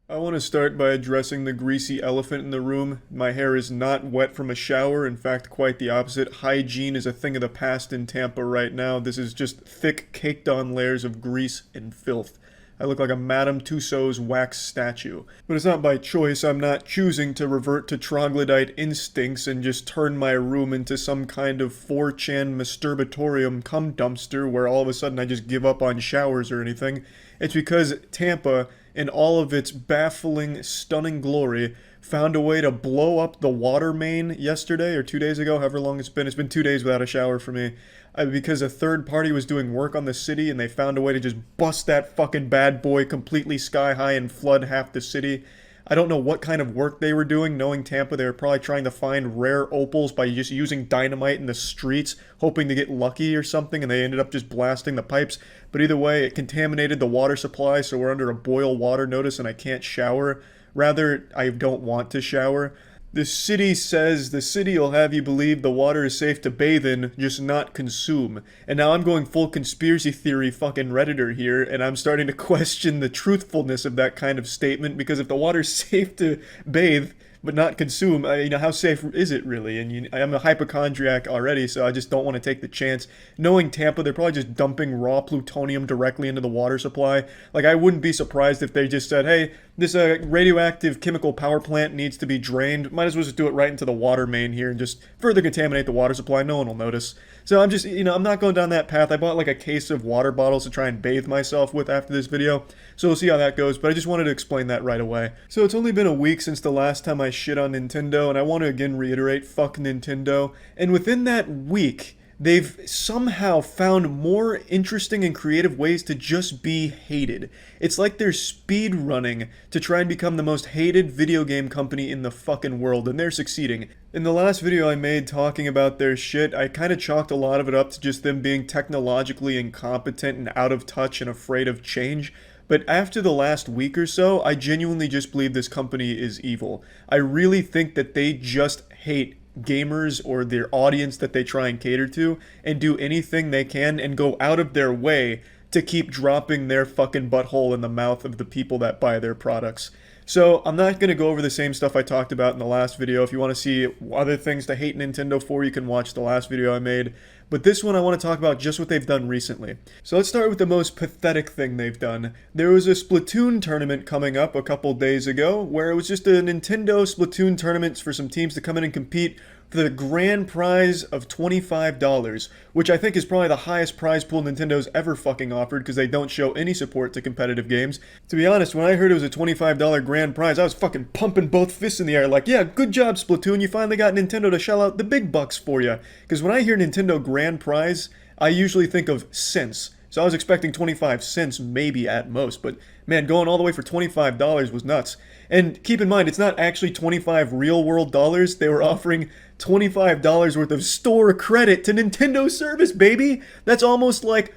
I want to start by addressing the greasy elephant in the room. My hair is not wet from a shower, in fact, quite the opposite. Hygiene is a thing of the past in Tampa right now. This is just thick, caked on layers of grease and filth. I look like a Madame Tussauds wax statue. But it's not by choice. I'm not choosing to revert to troglodyte instincts and just turn my room into some kind of 4chan masturbatorium cum dumpster where all of a sudden I just give up on showers or anything. It's because Tampa, in all of its baffling, stunning glory, found a way to blow up the water main yesterday or 2 days ago, however long it's been. It's been 2 days without a shower for me. Because a third party was doing work on the city and they found a way to just bust that fucking bad boy completely sky high and flood half the city. I don't know what kind of work they were doing. Knowing Tampa, they were probably trying to find rare opals by just using dynamite in the streets, hoping to get lucky or something, and they ended up just blasting the pipes. But either way, it contaminated the water supply, so we're under a boil water notice and I can't shower. Rather, I don't want to shower. The city says the city will have you believe the water is safe to bathe in, just not consume. And now I'm going full conspiracy theory fucking Redditor here, and I'm starting to question the truthfulness of that kind of statement, because if the water's safe to bathe, but not consume, how safe is it really? And I'm a hypochondriac already, so I just don't want to take the chance. Knowing Tampa, they're probably just dumping raw plutonium directly into the water supply. Like, I wouldn't be surprised if they just said, hey, this radioactive chemical power plant needs to be drained. Might as well just do it right into the water main here and just further contaminate the water supply. No one will notice. So I'm just, I'm not going down that path. I bought like a case of water bottles to try and bathe myself with after this video. So we'll see how that goes, but I just wanted to explain that right away. So it's only been a week since the last time I shit on Nintendo, and I want to again reiterate, fuck Nintendo. And within that week, they've somehow found more interesting and creative ways to just be hated. It's like they're speed running to try and become the most hated video game company in the fucking world, and they're succeeding. In the last video I made talking about their shit, I kind of chalked a lot of it up to just them being technologically incompetent and out of touch and afraid of change. But after the last week or so, I genuinely just believe this company is evil. I really think that they just hate gamers or their audience that they try and cater to, and do anything they can and go out of their way to keep dropping their fucking butthole in the mouth of the people that buy their products. So I'm not going to go over the same stuff I talked about in the last video. If you want to see other things to hate Nintendo for, you can watch the last video I made. But this one I want to talk about just what they've done recently. So let's start with the most pathetic thing they've done. There was a Splatoon tournament coming up a couple days ago where it was just a Nintendo Splatoon tournament for some teams to come in and compete for the grand prize of $25, which I think is probably the highest prize pool Nintendo's ever fucking offered, because they don't show any support to competitive games. To be honest, when I heard it was a $25 grand prize, I was fucking pumping both fists in the air like, yeah, good job Splatoon, you finally got Nintendo to shell out the big bucks for you. Because when I hear Nintendo grand prize, I usually think of cents. So I was expecting 25 cents maybe at most, but man, going all the way for $25 was nuts. And keep in mind, it's not actually 25 real world dollars. They were offering $25 worth of store credit to Nintendo service, baby. That's almost like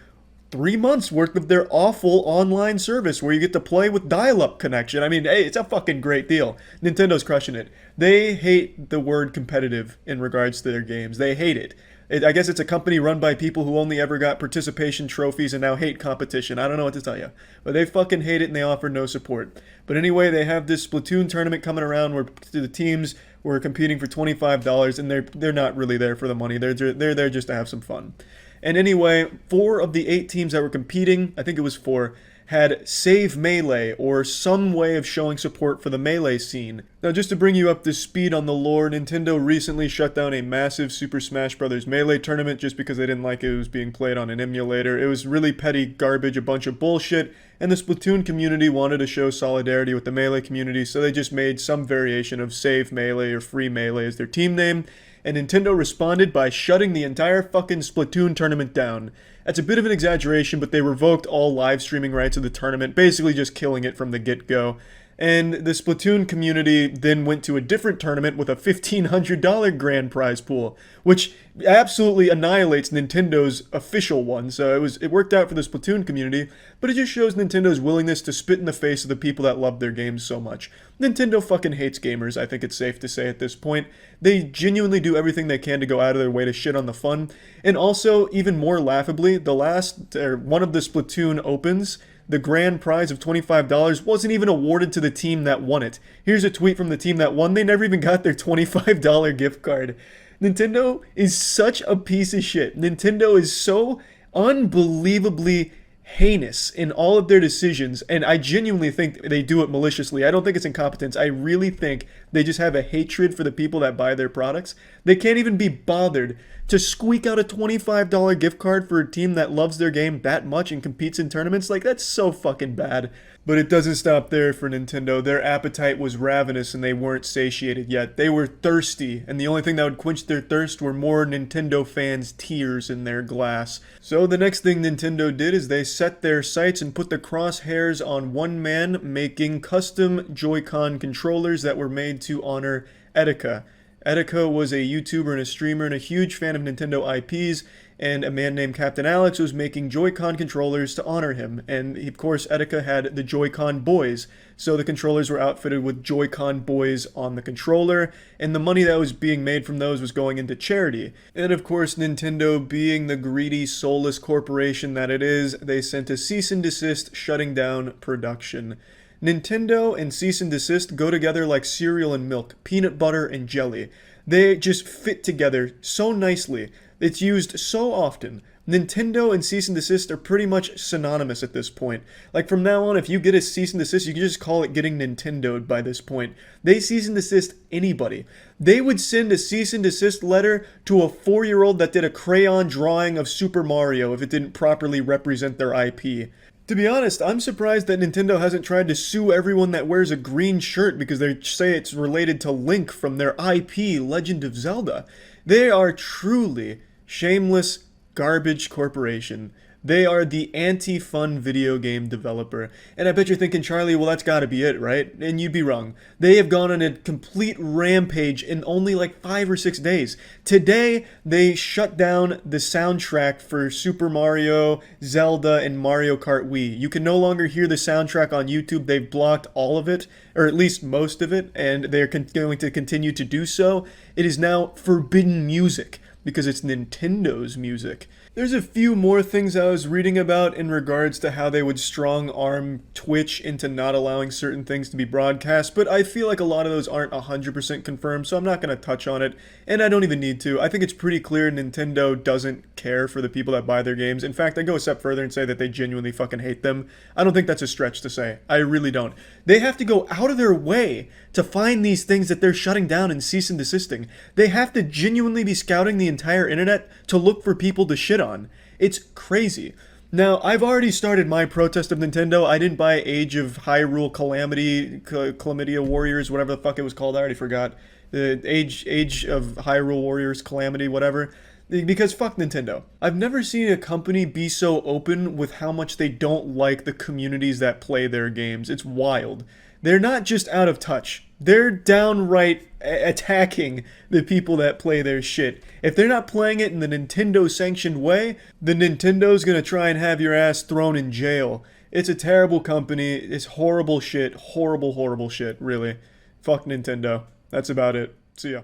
3 months worth of their awful online service where you get to play with dial-up connection. I mean, hey, it's a fucking great deal. Nintendo's crushing it. They hate the word competitive in regards to their games. They hate it. I guess it's a company run by people who only ever got participation trophies and now hate competition. I don't know what to tell you. But they fucking hate it and they offer no support. But anyway, they have this Splatoon tournament coming around where the teams were competing for $25, and they're not really there for the money. They're there just to have some fun. And anyway, 4 of the 8 teams that were competing, I think it was 4, had Save Melee, or some way of showing support for the Melee scene. Now, just to bring you up to speed on the lore, Nintendo recently shut down a massive Super Smash Bros. Melee tournament just because they didn't like it was being played on an emulator. It was really petty garbage, a bunch of bullshit, and the Splatoon community wanted to show solidarity with the Melee community, so they just made some variation of Save Melee or Free Melee as their team name, and Nintendo responded by shutting the entire fucking Splatoon tournament down. That's a bit of an exaggeration, but they revoked all live streaming rights of the tournament, basically just killing it from the get-go. And the Splatoon community then went to a different tournament with a $1,500 grand prize pool, which absolutely annihilates Nintendo's official one. So it worked out for the Splatoon community, but it just shows Nintendo's willingness to spit in the face of the people that love their games so much. Nintendo fucking hates gamers, I think it's safe to say at this point. They genuinely do everything they can to go out of their way to shit on the fun. And also, even more laughably, one of the Splatoon opens, the grand prize of $25 wasn't even awarded to the team that won it. Here's a tweet from the team that won. They never even got their $25 gift card. Nintendo is such a piece of shit. Nintendo is so unbelievably heinous in all of their decisions, and I genuinely think they do it maliciously. I don't think it's incompetence. I really think they just have a hatred for the people that buy their products. They can't even be bothered to squeak out a $25 gift card for a team that loves their game that much and competes in tournaments. Like, that's so fucking bad. But it doesn't stop there for Nintendo. Their appetite was ravenous and they weren't satiated yet. They were thirsty, and the only thing that would quench their thirst were more Nintendo fans' tears in their glass. So the next thing Nintendo did is they set their sights and put the crosshairs on one man making custom Joy-Con controllers that were made to honor Etika. Etika was a YouTuber and a streamer and a huge fan of Nintendo IPs, and a man named Captain Alex was making Joy-Con controllers to honor him. And of course, Etika had the Joy-Con boys, so the controllers were outfitted with Joy-Con boys on the controller, and the money that was being made from those was going into charity. And of course, Nintendo, being the greedy, soulless corporation that it is, they sent a cease and desist shutting down production. Nintendo and cease and desist go together like cereal and milk, peanut butter and jelly. They just fit together so nicely. It's used so often. Nintendo and cease and desist are pretty much synonymous at this point. Like, from now on, if you get a cease and desist, you can just call it getting Nintendo'd by this point. They cease and desist anybody. They would send a cease and desist letter to a 4-year-old that did a crayon drawing of Super Mario if it didn't properly represent their IP. To be honest, I'm surprised that Nintendo hasn't tried to sue everyone that wears a green shirt because they say it's related to Link from their IP, Legend of Zelda. They are truly shameless garbage corporation. They are the anti-fun video game developer. And I bet you're thinking, Charlie, well, that's gotta be it, right? And you'd be wrong. They have gone on a complete rampage in only like 5 or 6 days. Today, they shut down the soundtrack for Super Mario, Zelda, and Mario Kart Wii. You can no longer hear the soundtrack on YouTube. They've blocked all of it, or at least most of it, and they're going to continue to do so. It is now forbidden music, because it's Nintendo's music. There's a few more things I was reading about in regards to how they would strong-arm Twitch into not allowing certain things to be broadcast, but I feel like a lot of those aren't 100% confirmed, so I'm not going to touch on it, and I don't even need to. I think it's pretty clear Nintendo doesn't care for the people that buy their games. In fact, I go a step further and say that they genuinely fucking hate them. I don't think that's a stretch to say. I really don't. They have to go out of their way to find these things that they're shutting down and cease and desisting. They have to genuinely be scouting the entire internet to look for people to shit on. It's crazy. Now, I've already started my protest of Nintendo. I didn't buy Age of Hyrule Calamity, Chlamydia Warriors, whatever the fuck it was called. I already forgot. The Age of Hyrule Warriors Calamity, whatever. Because fuck Nintendo. I've never seen a company be so open with how much they don't like the communities that play their games. It's wild. They're not just out of touch. They're downright attacking the people that play their shit. If they're not playing it in the Nintendo-sanctioned way, then Nintendo's gonna try and have your ass thrown in jail. It's a terrible company. It's horrible shit. Horrible, horrible shit, really. Fuck Nintendo. That's about it. See ya.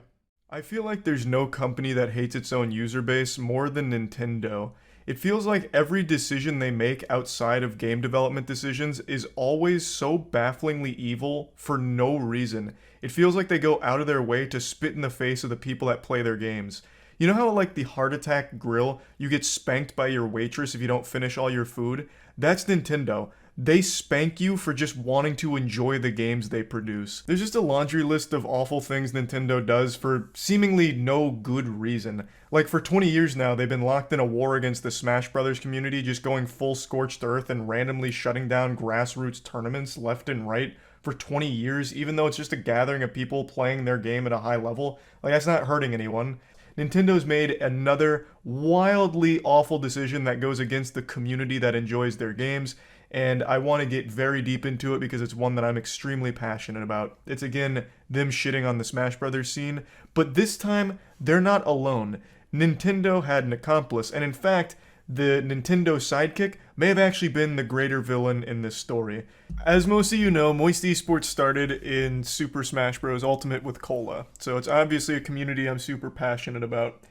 I feel like there's no company that hates its own user base more than Nintendo. It feels like every decision they make outside of game development decisions is always so bafflingly evil for no reason. It feels like they go out of their way to spit in the face of the people that play their games. You know how, like, the Heart Attack Grill, you get spanked by your waitress if you don't finish all your food? That's Nintendo. They spank you for just wanting to enjoy the games they produce. There's just a laundry list of awful things Nintendo does for seemingly no good reason. Like, for 20 years now, they've been locked in a war against the Smash Brothers community, just going full scorched earth and randomly shutting down grassroots tournaments left and right for 20 years, even though it's just a gathering of people playing their game at a high level. Like, that's not hurting anyone. Nintendo's made another wildly awful decision that goes against the community that enjoys their games, and I want to get very deep into it because it's one that I'm extremely passionate about. It's, again, them shitting on the Smash Brothers scene, but this time, they're not alone. Nintendo had an accomplice, and in fact, the Nintendo sidekick may have actually been the greater villain in this story. As most of you know, Moist Esports started in Super Smash Bros. Ultimate with Cola, so it's obviously a community I'm super passionate about.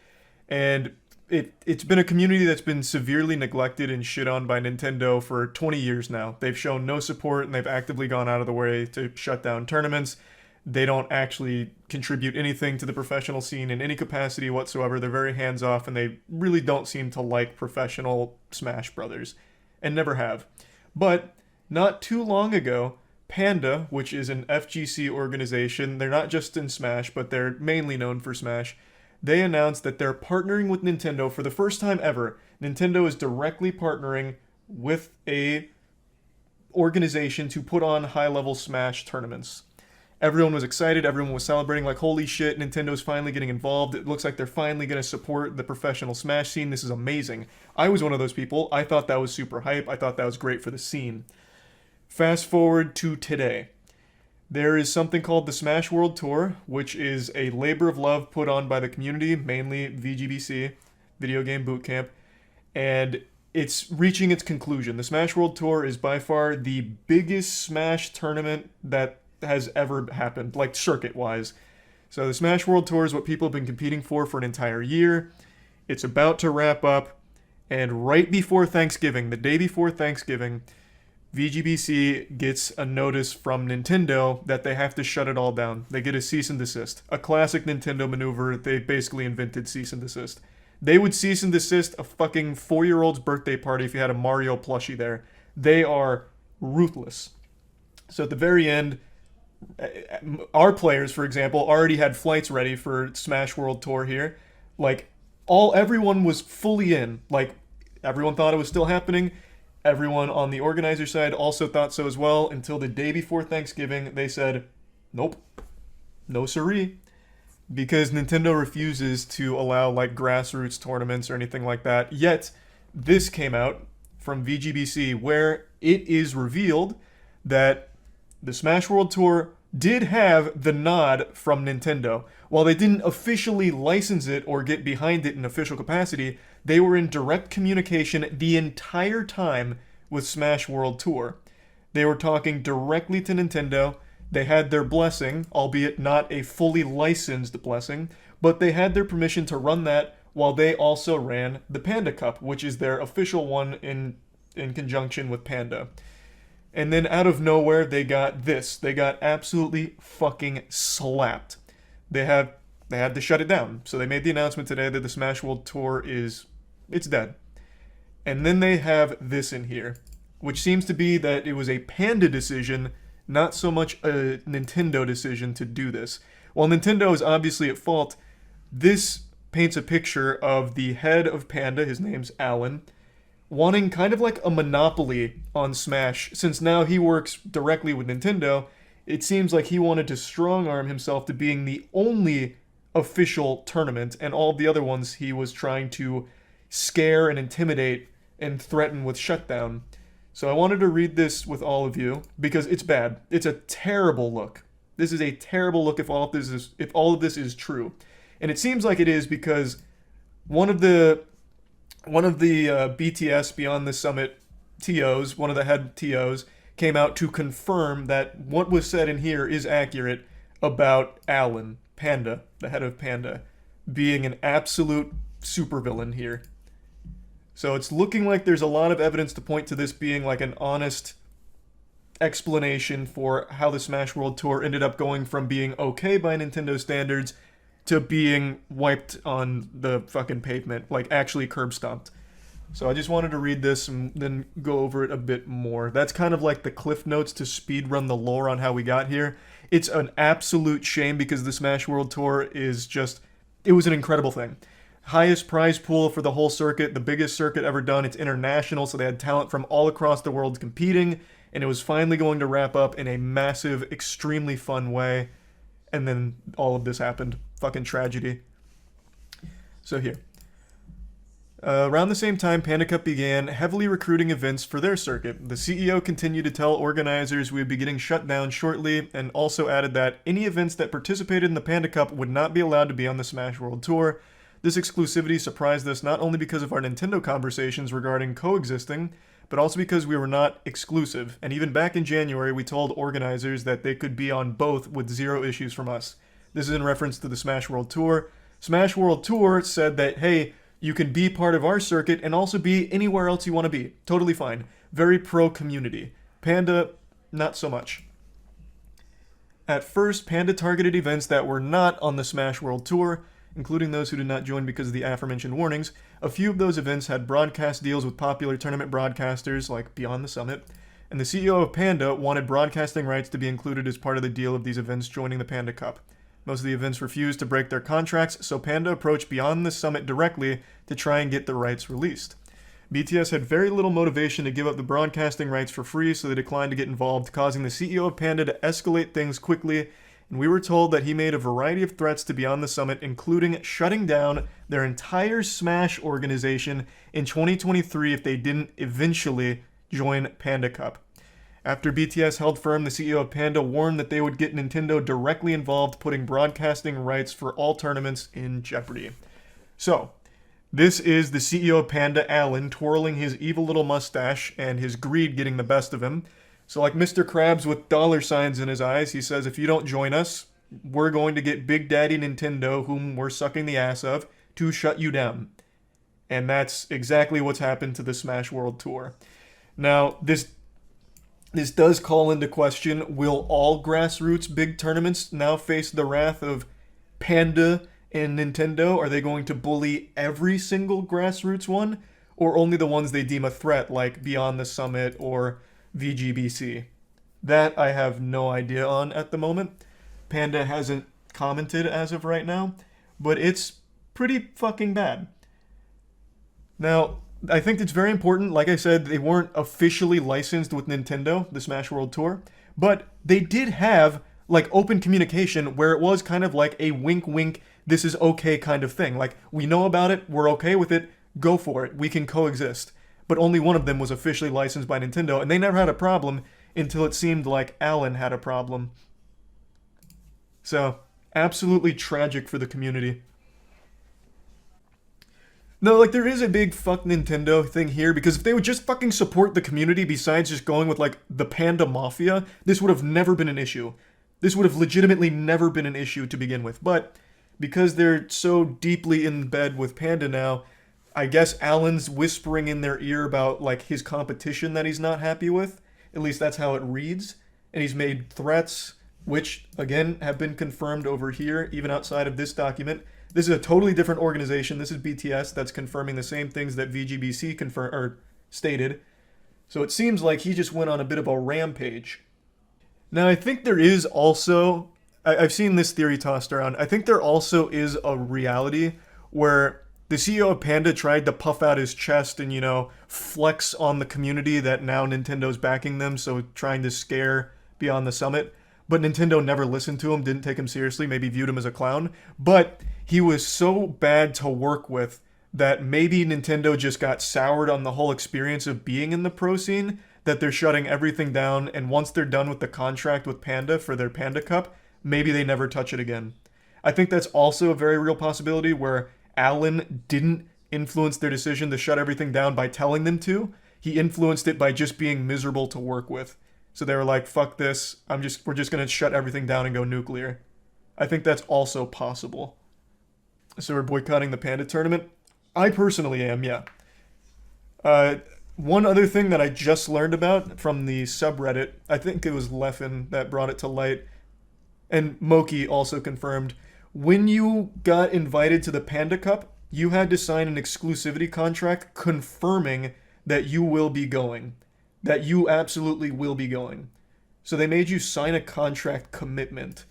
And it's been a community that's been severely neglected and shit on by Nintendo for 20 years now. They've shown no support and they've actively gone out of the way to shut down tournaments. They don't actually contribute anything to the professional scene in any capacity whatsoever. They're very hands off and they really don't seem to like professional Smash Brothers and never have. But not too long ago, Panda, which is an FGC organization, they're not just in Smash, but they're mainly known for Smash. They announced that they're partnering with Nintendo for the first time ever. Nintendo is directly partnering with a organization to put on high-level Smash tournaments. Everyone was excited, everyone was celebrating, like, holy shit, Nintendo's finally getting involved. It looks like they're finally going to support the professional Smash scene. This is amazing. I was one of those people. I thought that was super hype. I thought that was great for the scene. Fast forward to today. There is something called the Smash World Tour, which is a labor of love put on by the community, mainly VGBC, Video Game Boot Camp, and it's reaching its conclusion. The Smash World Tour is by far the biggest Smash tournament that has ever happened, like circuit-wise. So the Smash World Tour is what people have been competing for an entire year. It's about to wrap up, and right before Thanksgiving, the day before Thanksgiving, VGBC gets a notice from Nintendo that they have to shut it all down. They get a cease and desist. A classic Nintendo maneuver. They basically invented cease and desist. They would cease and desist a fucking 4-year-old's birthday party if you had a Mario plushie there. They are ruthless. So at the very end, our players, for example, already had flights ready for Smash World Tour here. Like, everyone was fully in. Like, everyone thought it was still happening. Everyone on the organizer side also thought so as well, until the day before Thanksgiving, they said, nope, no siree, because Nintendo refuses to allow, like, grassroots tournaments or anything like that. Yet, this came out from VGBC, where it is revealed that the Smash World Tour did have the nod from Nintendo. While they didn't officially license it or get behind it in official capacity, they were in direct communication the entire time with Smash World Tour. They were talking directly to Nintendo. They had their blessing, albeit not a fully licensed blessing, but they had their permission to run that while they also ran the Panda Cup, which is their official one in conjunction with Panda. And then out of nowhere, they got this. They got absolutely fucking slapped. They had to shut it down. So they made the announcement today that the Smash World Tour it's dead. And then they have this in here, which seems to be that it was a Panda decision, not so much a Nintendo decision to do this. While Nintendo is obviously at fault, this paints a picture of the head of Panda, his name's Alan, wanting kind of like a monopoly on Smash. Since now he works directly with Nintendo, it seems like he wanted to strong-arm himself to being the only official tournament, and all of the other ones he was trying to scare and intimidate and threaten with shutdown. So I wanted to read this with all of you, because it's bad. It's a terrible look. This is a terrible look if all of this is true. And it seems like it is because one of the BTS Beyond the Summit TOs, one of the head TOs, came out to confirm that what was said in here is accurate about Alan, Panda, the head of Panda, being an absolute supervillain here. So it's looking like there's a lot of evidence to point to this being like an honest explanation for how the Smash World Tour ended up going from being okay by Nintendo standards to being wiped on the fucking pavement, like actually curb stomped. So I just wanted to read this and then go over it a bit more. That's kind of like the cliff notes to speedrun the lore on how we got here. It's an absolute shame because the Smash World Tour is just, it was an incredible thing. Highest prize pool for the whole circuit, the biggest circuit ever done. It's international, so they had talent from all across the world competing, and it was finally going to wrap up in a massive, extremely fun way. And then all of this happened. Fucking tragedy. So here. Around the same time, Panda Cup began heavily recruiting events for their circuit. The CEO continued to tell organizers we would be getting shut down shortly, and also added that any events that participated in the Panda Cup would not be allowed to be on the Smash World Tour. This exclusivity surprised us not only because of our Nintendo conversations regarding coexisting, but also because we were not exclusive. And even back in January, we told organizers that they could be on both with zero issues from us. This is in reference to the Smash World Tour. Smash World Tour said that, hey, You can be part of our circuit and also be anywhere else you want to be. Totally fine. Very pro-community. Panda, not so much. At first, Panda targeted events that were not on the Smash World Tour, including those who did not join because of the aforementioned warnings. A few of those events had broadcast deals with popular tournament broadcasters like Beyond the Summit, and the CEO of Panda wanted broadcasting rights to be included as part of the deal of these events joining the Panda Cup. Most of the events refused to break their contracts, so Panda approached Beyond the Summit directly to try and get the rights released. BTS had very little motivation to give up the broadcasting rights for free, so they declined to get involved, causing the CEO of Panda to escalate things quickly, and we were told that he made a variety of threats to Beyond the Summit, including shutting down their entire Smash organization in 2023 if they didn't eventually join Panda Cup. After BTS held firm, the CEO of Panda warned that they would get Nintendo directly involved, putting broadcasting rights for all tournaments in jeopardy. So, this is the CEO of Panda, Alan, twirling his evil little mustache and his greed getting the best of him. So like Mr. Krabs with dollar signs in his eyes, he says, if you don't join us, we're going to get Big Daddy Nintendo, whom we're sucking the ass of, to shut you down. And that's exactly what's happened to the Smash World Tour. Now, this does call into question, will all grassroots big tournaments now face the wrath of Panda and Nintendo? Are they going to bully every single grassroots one? Or only the ones they deem a threat, like Beyond the Summit or VGBC? That I have no idea on at the moment. Panda hasn't commented as of right now, but it's pretty fucking bad. Now, I think it's very important. Like I said, they weren't officially licensed with Nintendo, the Smash World Tour, but they did have like open communication where it was kind of like a wink wink, this is okay kind of thing. Like, we know about it, we're okay with it, go for it, we can coexist. But only one of them was officially licensed by Nintendo, and they never had a problem until it seemed like Alan had a problem. So, absolutely tragic for the community. No, like, there is a big fuck Nintendo thing here, because if they would just fucking support the community besides just going with, like, the Panda Mafia, this would have never been an issue. This would have legitimately never been an issue to begin with. But because they're so deeply in bed with Panda now, I guess Alan's whispering in their ear about, like, his competition that he's not happy with. At least that's how it reads. And he's made threats, which, again, have been confirmed over here, even outside of this document. This is a totally different organization. This is BTS that's confirming the same things that VGBC stated. So it seems like he just went on a bit of a rampage. Now, I think there is also, I've seen this theory tossed around, I think there also is a reality where the CEO of Panda tried to puff out his chest and, you know, flex on the community that now Nintendo's backing them, so trying to scare Beyond the Summit. But Nintendo never listened to him, didn't take him seriously, maybe viewed him as a clown. But he was so bad to work with that maybe Nintendo just got soured on the whole experience of being in the pro scene, that they're shutting everything down, and once they're done with the contract with Panda for their Panda Cup, maybe they never touch it again. I think that's also a very real possibility where Alan didn't influence their decision to shut everything down by telling them to. He influenced it by just being miserable to work with. So they were like, fuck this, we're just gonna shut everything down and go nuclear. I think that's also possible. So we're boycotting the Panda tournament? I personally am, yeah. One other thing that I just learned about from the subreddit, I think it was Leffen that brought it to light, and Moki also confirmed, when you got invited to the Panda Cup, you had to sign an exclusivity contract confirming that you will be going. That you absolutely will be going. So they made you sign a contract commitment.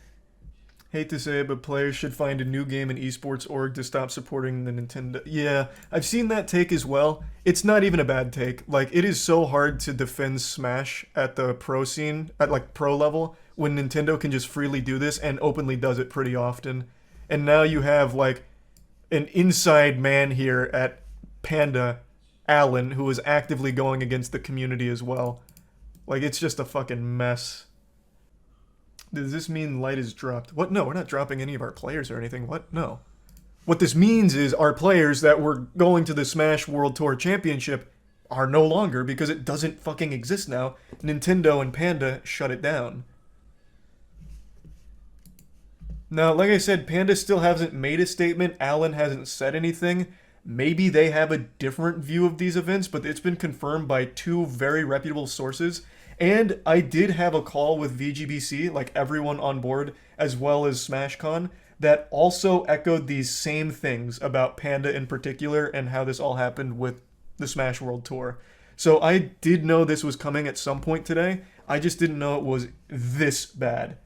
Hate to say it, but players should find a new game in esports org to stop supporting the Nintendo. Yeah, I've seen that take as well. It's not even a bad take. Like, it is so hard to defend Smash at the pro scene, at like pro level, when Nintendo can just freely do this and openly does it pretty often. And now you have like an inside man here at Panda, Alan, who is actively going against the community as well. Like, it's just a fucking mess. Does this mean light is dropped? What? No, we're not dropping any of our players or anything. What? No. What this means is our players that were going to the Smash World Tour Championship are no longer, because it doesn't fucking exist now. Nintendo and Panda shut it down. Now, like I said, Panda still hasn't made a statement. Alan hasn't said anything. Maybe they have a different view of these events, but it's been confirmed by two very reputable sources. And I did have a call with VGBC, like everyone on board, as well as SmashCon, that also echoed these same things about Panda in particular and how this all happened with the Smash World Tour. So I did know this was coming at some point today. I just didn't know it was this bad.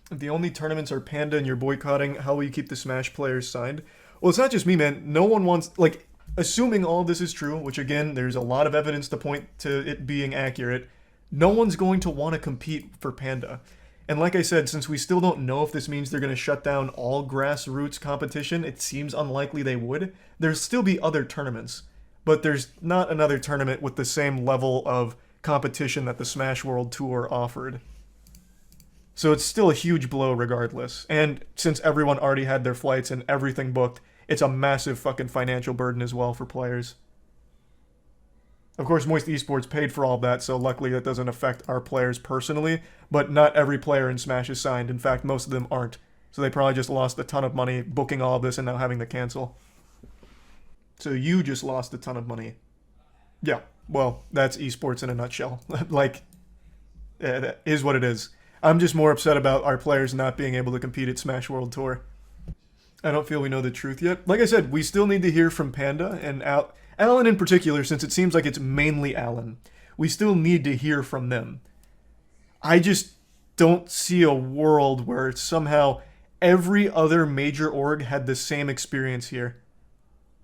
If the only tournaments are Panda and you're boycotting, how will you keep the Smash players signed? Well, it's not just me, man. No one wants, like, assuming all this is true, which again, there's a lot of evidence to point to it being accurate, no one's going to want to compete for Panda. And like I said, since we still don't know if this means they're going to shut down all grassroots competition, it seems unlikely they would. There'll still be other tournaments, but there's not another tournament with the same level of competition that the Smash World Tour offered. So it's still a huge blow regardless. And since everyone already had their flights and everything booked, it's a massive fucking financial burden as well for players. Of course, Moist Esports paid for all that, so luckily that doesn't affect our players personally, but not every player in Smash is signed. In fact, most of them aren't. So they probably just lost a ton of money booking all of this and now having to cancel. So you just lost a ton of money. Yeah, well, that's esports in a nutshell. Like, that is what it is. I'm just more upset about our players not being able to compete at Smash World Tour. I don't feel we know the truth yet. Like I said, we still need to hear from Panda and Alan in particular, since it seems like it's mainly Alan. We still need to hear from them. I just don't see a world where somehow every other major org had the same experience here.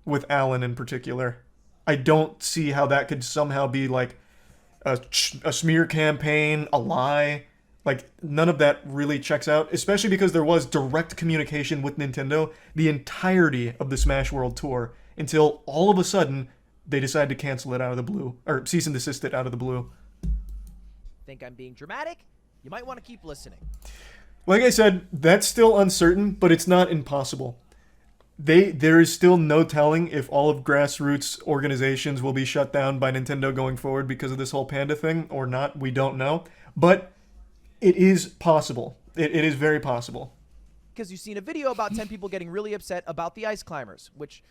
With Alan in particular. I don't see how that could somehow be like a smear campaign, a lie. Like, none of that really checks out, especially because there was direct communication with Nintendo the entirety of the Smash World Tour until all of a sudden they decided to cancel it out of the blue, or cease and desist it out of the blue. Think I'm being dramatic? You might want to keep listening. Like I said, that's still uncertain, but it's not impossible. There is still no telling if all of grassroots organizations will be shut down by Nintendo going forward because of this whole Panda thing or not. We don't know. But it is possible. It is very possible. Because you've seen a video about 10 people getting really upset about the ice climbers, which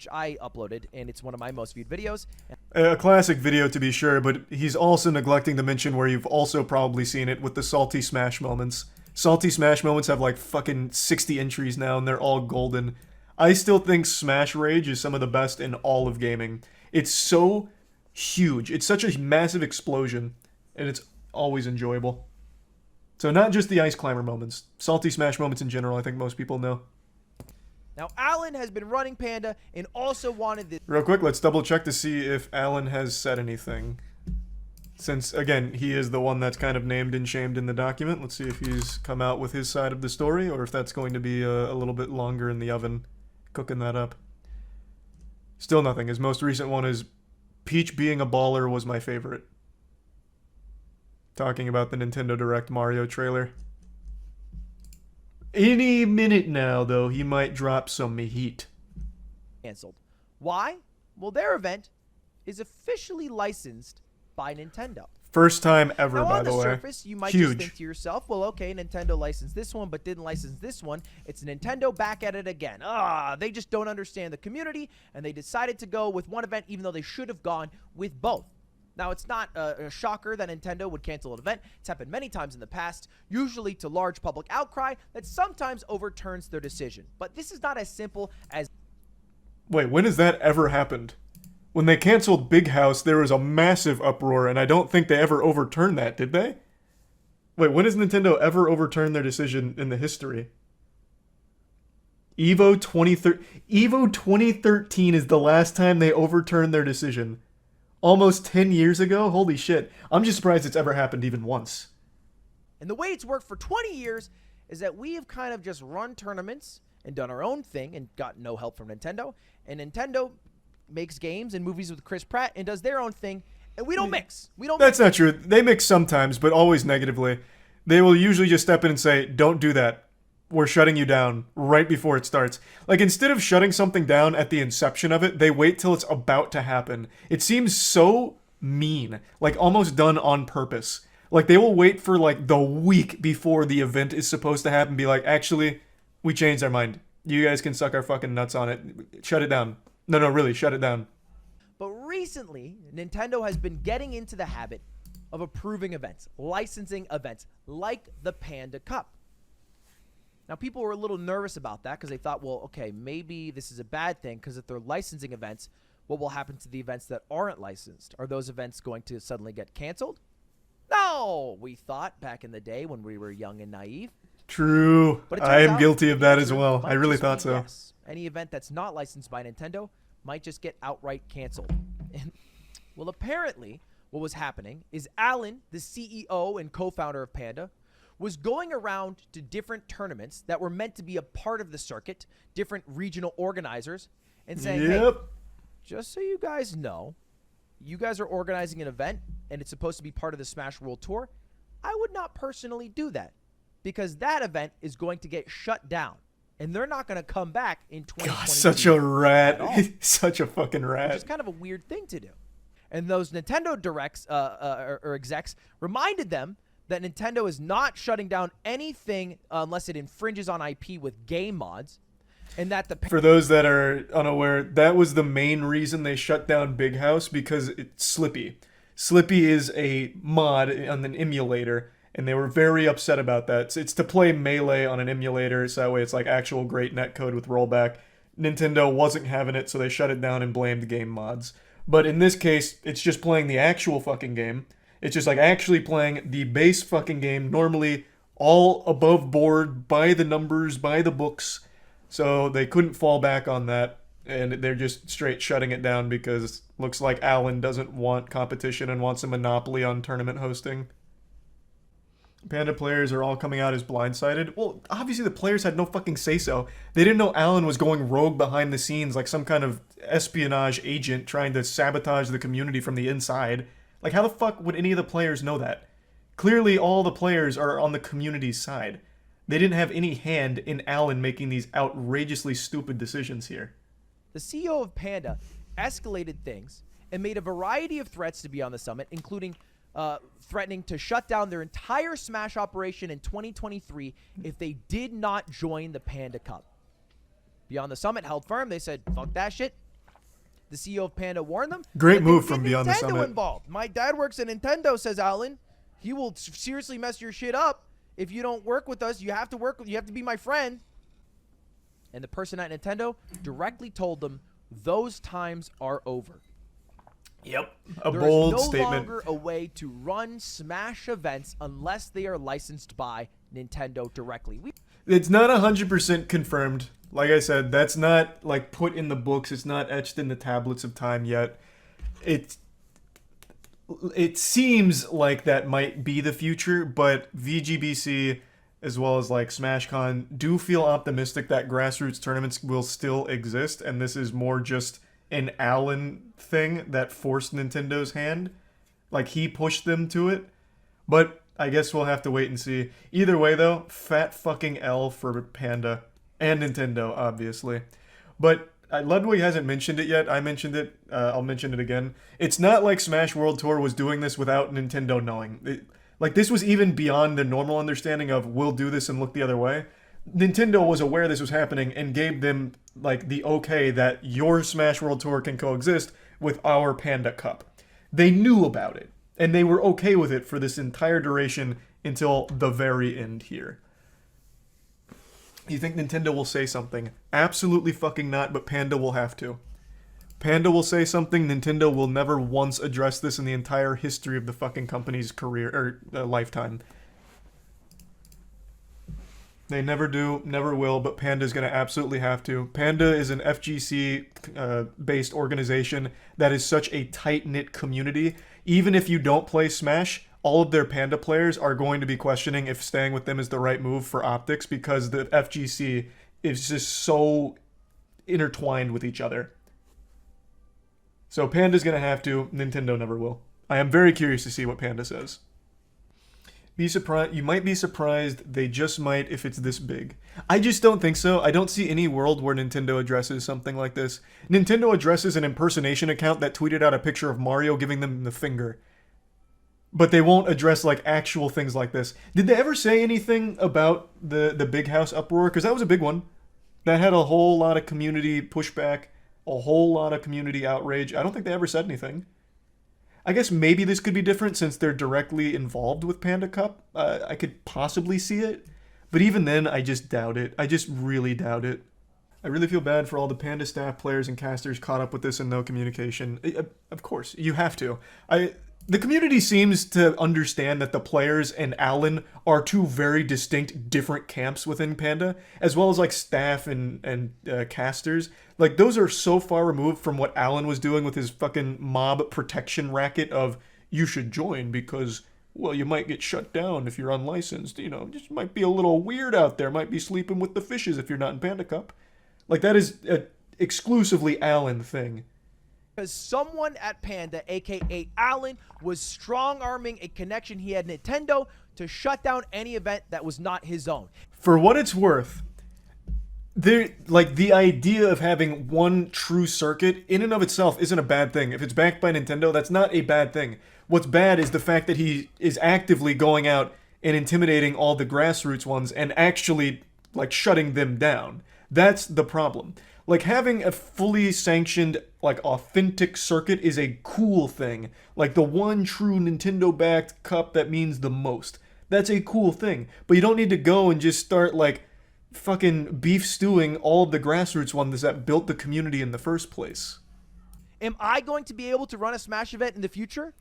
I uploaded, and it's one of my most viewed videos. A classic video to be sure, but he's also neglecting to mention where you've also probably seen it with the Salty Smash moments. Salty Smash moments have like fucking 60 entries now, and they're all golden. I still think Smash Rage is some of the best in all of gaming. It's so huge. It's such a massive explosion, and it's always enjoyable. So not just the Ice Climber moments. Salty Smash moments in general, I think most people know. Now, Alan has been running Panda and also wanted this. Real quick, let's double check to see if Alan has said anything. Since, again, he is the one that's kind of named and shamed in the document. Let's see if he's come out with his side of the story, or if that's going to be a little bit longer in the oven. Cooking that up. Still nothing. His most recent one is Peach being a baller was my favorite. Talking about the Nintendo Direct Mario trailer. Any minute now, though, he might drop some heat. Canceled. Why? Well, their event is officially licensed by Nintendo. First time ever, now, by the way. On the surface, you might just think to yourself, well, okay, Nintendo licensed this one, but didn't license this one. It's Nintendo back at it again. They just don't understand the community, and they decided to go with one event, even though they should have gone with both. Now, it's not a shocker that Nintendo would cancel an event. It's happened many times in the past, usually to large public outcry that sometimes overturns their decision. But this is not as simple as... Wait, when has that ever happened? When they canceled Big House, there was a massive uproar, and I don't think they ever overturned that, did they? Wait, when has Nintendo ever overturned their decision in the history? Evo 2013 is the last time they overturned their decision. Almost 10 years ago? Holy shit. I'm just surprised it's ever happened even once. And the way it's worked for 20 years is that we have kind of just run tournaments and done our own thing and got no help from Nintendo. And Nintendo makes games and movies with Chris Pratt and does their own thing, and we don't mix. That's not true. They mix sometimes, but always negatively. They will usually just step in and say, don't do that. We're shutting you down right before it starts. Like, instead of shutting something down at the inception of it, they wait till it's about to happen. It seems so mean, like almost done on purpose. Like, they will wait for like the week before the event is supposed to happen and be like, actually, we changed our mind. You guys can suck our fucking nuts on it. Shut it down. No, really, shut it down. But recently, Nintendo has been getting into the habit of approving events, licensing events, like the Panda Cup. Now, people were a little nervous about that because they thought, well, okay, maybe this is a bad thing because if they're licensing events, what will happen to the events that aren't licensed? Are those events going to suddenly get canceled? No, we thought back in the day when we were young and naive. True. But I am guilty of that as well. I really thought so. Yes. Any event that's not licensed by Nintendo might just get outright canceled. And, well, apparently, what was happening is Alan, the CEO and co-founder of Panda, was going around to different tournaments that were meant to be a part of the circuit, different regional organizers, and saying, hey, just so you guys know, you guys are organizing an event, and it's supposed to be part of the Smash World Tour. I would not personally do that because that event is going to get shut down, and they're not going to come back in 2020. God, such a rat. Such a fucking rat. Which is kind of a weird thing to do. And those Nintendo directs or execs reminded them that Nintendo is not shutting down anything unless it infringes on IP with game mods. And that for those that are unaware, that was the main reason they shut down Big House, because it's Slippy. Slippy is a mod on an emulator, and they were very upset about that. It's to play Melee on an emulator, so that way it's like actual great netcode with rollback. Nintendo wasn't having it, so they shut it down and blamed game mods. But in this case, it's just playing the actual fucking game. It's just like actually playing the base fucking game, normally all above board, by the numbers, by the books. So they couldn't fall back on that, and they're just straight shutting it down because looks like Alan doesn't want competition and wants a monopoly on tournament hosting. Panda players are all coming out as blindsided. Well, obviously the players had no fucking say-so. They didn't know Alan was going rogue behind the scenes like some kind of espionage agent trying to sabotage the community from the inside. Like, how the fuck would any of the players know that? Clearly, all the players are on the community's side. They didn't have any hand in Alan making these outrageously stupid decisions here. The CEO of Panda escalated things and made a variety of threats to be on the summit, including threatening to shut down their entire Smash operation in 2023 if they did not join the Panda Cup. Beyond the Summit held firm. They said, fuck that shit. The CEO of Panda warned them. Great move from Beyond the Nintendo Summit. Involved. My dad works at Nintendo, says Alan. He will seriously mess your shit up if you don't work with us. You have to be my friend. And the person at Nintendo directly told them those times are over. Yep. A bold statement. There is no longer a way to run Smash events unless they are licensed by Nintendo directly. It's not 100% confirmed. Like I said, that's not like put in the books. It's not etched in the tablets of time yet. It seems like that might be the future, but VGBC as well as like SmashCon do feel optimistic that grassroots tournaments will still exist, and this is more just an Alan thing that forced Nintendo's hand. Like, he pushed them to it. But I guess we'll have to wait and see. Either way, though, fat fucking L for Panda. And Nintendo, obviously. But Ludwig hasn't mentioned it yet. I mentioned it. I'll mention it again. It's not like Smash World Tour was doing this without Nintendo knowing. Like, this was even beyond the normal understanding of, we'll do this and look the other way. Nintendo was aware this was happening and gave them, like, the okay that your Smash World Tour can coexist with our Panda Cup. They knew about it, and they were okay with it for this entire duration until the very end here. You think Nintendo will say something? Absolutely fucking not, but Panda will have to. Panda will say something. Nintendo will never once address this in the entire history of the fucking company's career, or lifetime. They never do, never will, but Panda's going to absolutely have to. Panda is an FGC-based organization that is such a tight-knit community. Even if you don't play Smash, all of their Panda players are going to be questioning if staying with them is the right move for optics, because the FGC is just so intertwined with each other. So Panda's going to have to. Nintendo never will. I am very curious to see what Panda says. Be surprised. You might be surprised. They just might if it's this big. I just don't think so. I don't see any world where Nintendo addresses something like this. Nintendo addresses an impersonation account that tweeted out a picture of Mario giving them the finger. But they won't address like actual things like this. Did they ever say anything about the Big House uproar? Because that was a big one. That had a whole lot of community pushback. A whole lot of community outrage. I don't think they ever said anything. I guess maybe this could be different since they're directly involved with Panda Cup. I could possibly see it. But even then, I just doubt it. I just really doubt it. I really feel bad for all the Panda staff, players, and casters caught up with this and no communication. Of course, you have to. The community seems to understand that the players and Alan are two very distinct, different camps within Panda, as well as like staff and casters. Like those are so far removed from what Alan was doing with his fucking mob protection racket of you should join because, well, you might get shut down if you're unlicensed. You know, just might be a little weird out there. Might be sleeping with the fishes if you're not in Panda Cup. Like that is a exclusively Alan thing. Because someone at Panda, aka Alan, was strong-arming a connection he had Nintendo to shut down any event that was not his own. For what it's worth, the idea of having one true circuit in and of itself isn't a bad thing. If it's backed by Nintendo, that's not a bad thing. What's bad is the fact that he is actively going out and intimidating all the grassroots ones and actually like shutting them down. That's the problem. Like having a fully sanctioned, like authentic circuit is a cool thing. Like the one true Nintendo-backed cup that means the most. That's a cool thing. But you don't need to go and just start like fucking beef stewing all of the grassroots ones that built the community in the first place. Am I going to be able to run a Smash event in the future?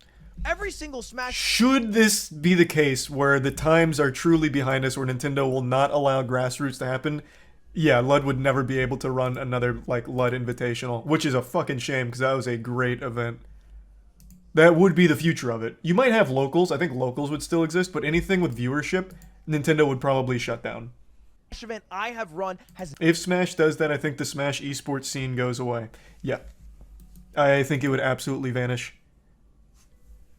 Every single Smash... Should this be the case where the times are truly behind us where Nintendo will not allow grassroots to happen... Yeah, Lud would never be able to run another, like, Lud Invitational, which is a fucking shame, because that was a great event. That would be the future of it. You might have locals, I think locals would still exist, but anything with viewership, Nintendo would probably shut down. Event I have run has... If Smash does that, I think the Smash esports scene goes away. Yeah. I think it would absolutely vanish.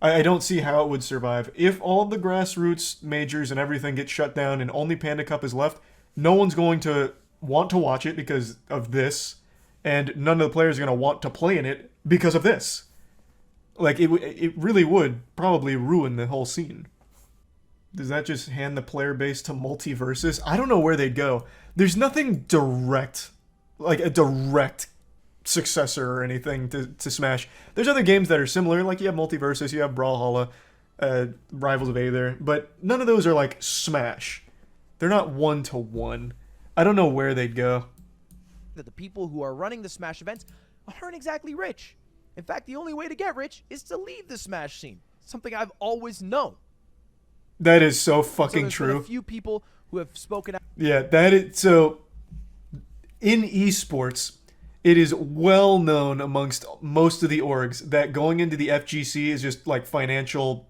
I don't see how it would survive. If all the grassroots majors and everything get shut down and only Panda Cup is left, no one's going to want to watch it because of this, and none of the players are going to want to play in it because of this. Like, it really would probably ruin the whole scene. Does that just hand the player base to Multiversus? I don't know where they'd go. There's nothing direct, like a direct successor or anything to Smash. There's other games that are similar, like you have Multiversus, you have Brawlhalla, Rivals of Aether, but none of those are like Smash. They're not one-to-one. I don't know where they'd go. That the people who are running the Smash events aren't exactly rich. In fact, the only way to get rich is to leave the Smash scene. Something I've always known. That is so fucking so true. Been a few people who have spoken out. Yeah, that is so. In esports, it is well known amongst most of the orgs that going into the FGC is just like financial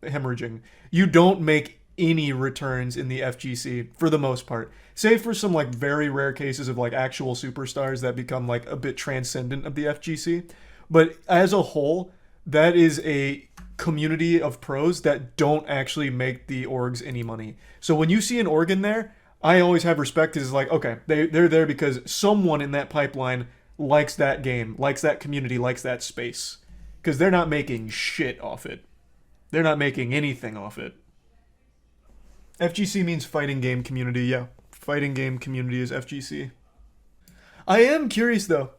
hemorrhaging. You don't make any returns in the FGC for the most part, save for some like very rare cases of like actual superstars that become like a bit transcendent of the FGC. But as a whole, that is a community of pros that don't actually make the orgs any money. So when you see an org in there, I always have respect because it's like, okay, they're there because someone in that pipeline likes that game, likes that community, likes that space. Because they're not making shit off it. They're not making anything off it. FGC means fighting game community, yeah. Fighting game community is FGC. I am curious though.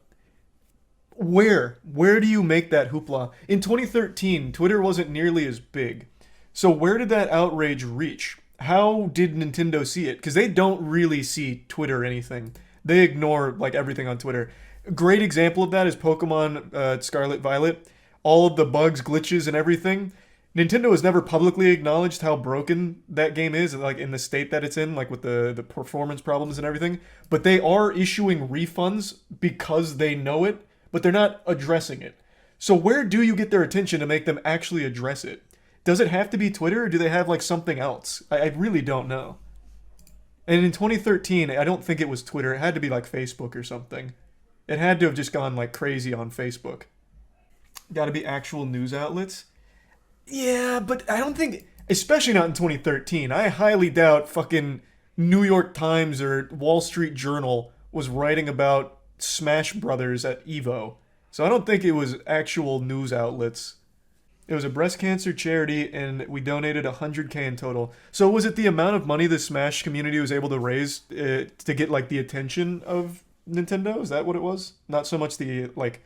Where do you make that hoopla? In 2013, Twitter wasn't nearly as big. So where did that outrage reach? How did Nintendo see it? Because they don't really see Twitter or anything. They ignore like everything on Twitter. A great example of that is Pokemon Scarlet Violet. All of the bugs, glitches, and everything. Nintendo has never publicly acknowledged how broken that game is, like in the state that it's in, like with the performance problems and everything. But they are issuing refunds because they know it, but they're not addressing it. So where do you get their attention to make them actually address it? Does it have to be Twitter, or do they have like something else? I really don't know. And in 2013, I don't think it was Twitter. It had to be like Facebook or something. It had to have just gone like crazy on Facebook. Got to be actual news outlets. Yeah, but I don't think, especially not in 2013, I highly doubt fucking New York Times or Wall Street Journal was writing about Smash Brothers at EVO. So I don't think it was actual news outlets. It was a breast cancer charity, and we donated $100K in total. So was it the amount of money the Smash community was able to raise to get like the attention of Nintendo? Is that what it was? Not so much the, like,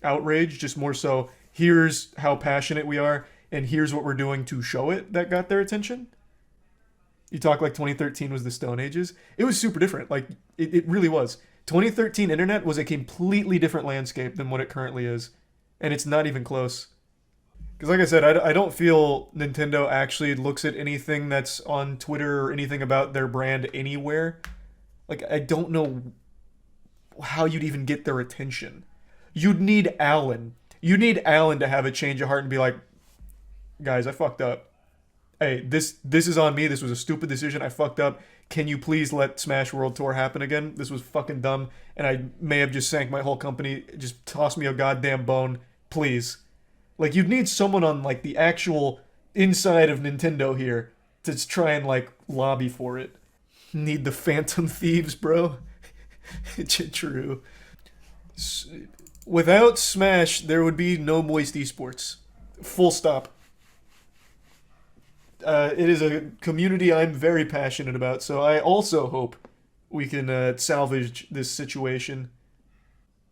outrage, just more so, here's how passionate we are, and here's what we're doing to show it, that got their attention? You talk like 2013 was the Stone Ages. It was super different. Like, it really was. 2013 internet was a completely different landscape than what it currently is. And it's not even close. Because like I said, I don't feel Nintendo actually looks at anything that's on Twitter or anything about their brand anywhere. Like, I don't know how you'd even get their attention. You'd need Alan. You need Alan to have a change of heart and be like, guys, I fucked up. Hey, this is on me. This was a stupid decision. I fucked up. Can you please let Smash World Tour happen again? This was fucking dumb, and I may have just sank my whole company. Just toss me a goddamn bone, please. Like, you'd need someone on, like, the actual inside of Nintendo here to try and, like, lobby for it. Need the Phantom Thieves, bro. True. Without Smash, there would be no Moist Esports. Full stop. It is a community I'm very passionate about, so I also hope we can salvage this situation.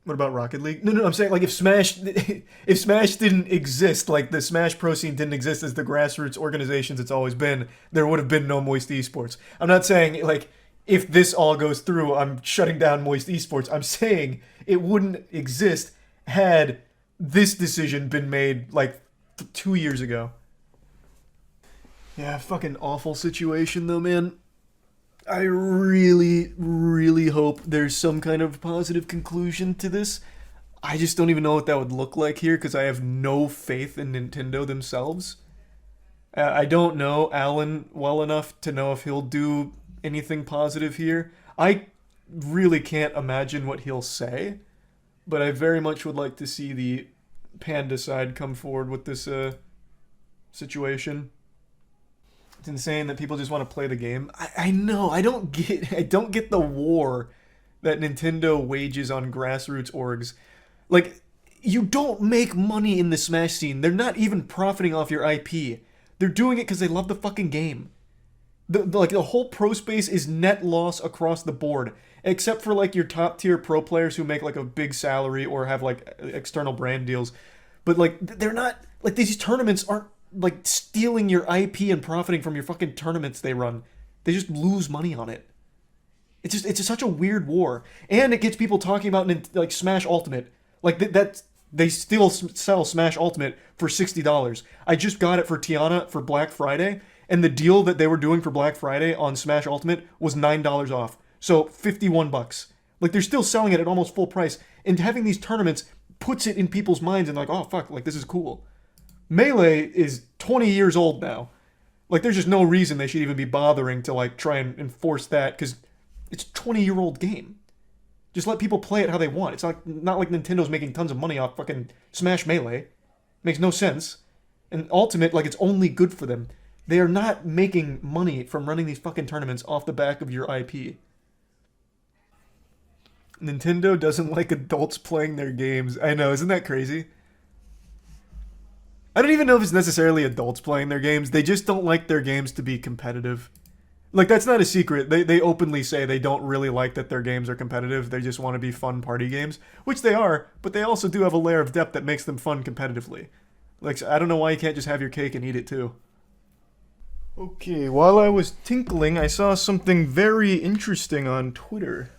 What about Rocket League? No, I'm saying, like, if Smash didn't exist, like, the Smash Pro scene didn't exist as the grassroots organizations it's always been, there would have been no Moist Esports. I'm not saying, like, if this all goes through, I'm shutting down Moist Esports. I'm saying it wouldn't exist had this decision been made, like, 2 years ago. Yeah, fucking awful situation though, man. I really, really hope there's some kind of positive conclusion to this. I just don't even know what that would look like here because I have no faith in Nintendo themselves. I don't know Alan well enough to know if he'll do anything positive here. I really can't imagine what he'll say, but I very much would like to see the Panda side come forward with this situation. It's insane that people just want to play the game. I know. I don't get the war that Nintendo wages on grassroots orgs. Like, you don't make money in the Smash scene. They're not even profiting off your IP. They're doing it because they love the fucking game. The whole pro space is net loss across the board, except for like your top tier pro players who make like a big salary or have like external brand deals. But like, they're not, like, these tournaments aren't like stealing your IP and profiting from your fucking tournaments they run. They just lose money on it. It's just such a weird war, and it gets people talking about like Smash Ultimate, like that they still sell Smash Ultimate for $60. I just got it for Tiana for Black Friday, and the deal that they were doing for Black Friday on Smash Ultimate was $9 off, so $51. Like, they're still selling it at almost full price, and having these tournaments puts it in people's minds and like, oh fuck, like this is cool. Melee is 20 years old now. Like, there's just no reason they should even be bothering to, like, try and enforce that, because it's a 20-year-old game. Just let people play it how they want. It's not like Nintendo's making tons of money off fucking Smash Melee. Makes no sense. And Ultimate, like, it's only good for them. They are not making money from running these fucking tournaments off the back of your IP. Nintendo doesn't like adults playing their games. I know, isn't that crazy? I don't even know if it's necessarily adults playing their games. They just don't like their games to be competitive. Like, that's not a secret. They openly say they don't really like that their games are competitive. They just want to be fun party games, which they are, but they also do have a layer of depth that makes them fun competitively. Like, I don't know why you can't just have your cake and eat it too. Okay, while I was tinkling, I saw something very interesting on Twitter.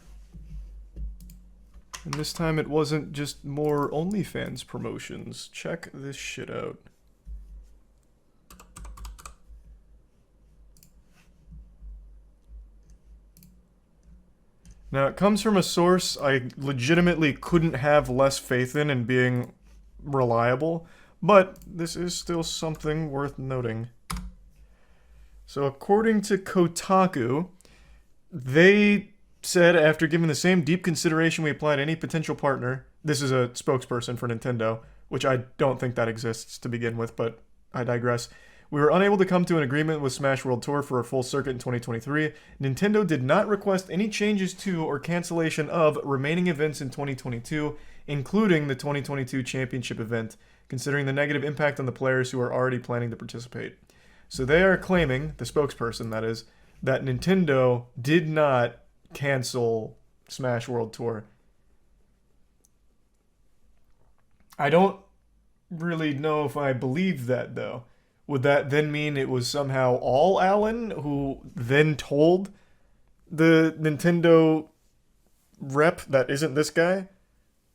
And this time it wasn't just more OnlyFans promotions. Check this shit out. Now, it comes from a source I legitimately couldn't have less faith in being reliable, but this is still something worth noting. So according to Kotaku, they said after giving the same deep consideration we apply to any potential partner, this is a spokesperson for Nintendo, which I don't think that exists to begin with, but I digress. We were unable to come to an agreement with Smash World Tour for a full circuit in 2023. Nintendo did not request any changes to or cancellation of remaining events in 2022, including the 2022 championship event, considering the negative impact on the players who are already planning to participate. So they are claiming, the spokesperson that is, that Nintendo did not cancel Smash World Tour. I don't really know if I believe that, though. Would that then mean it was somehow all Alan who then told the Nintendo rep that isn't this guy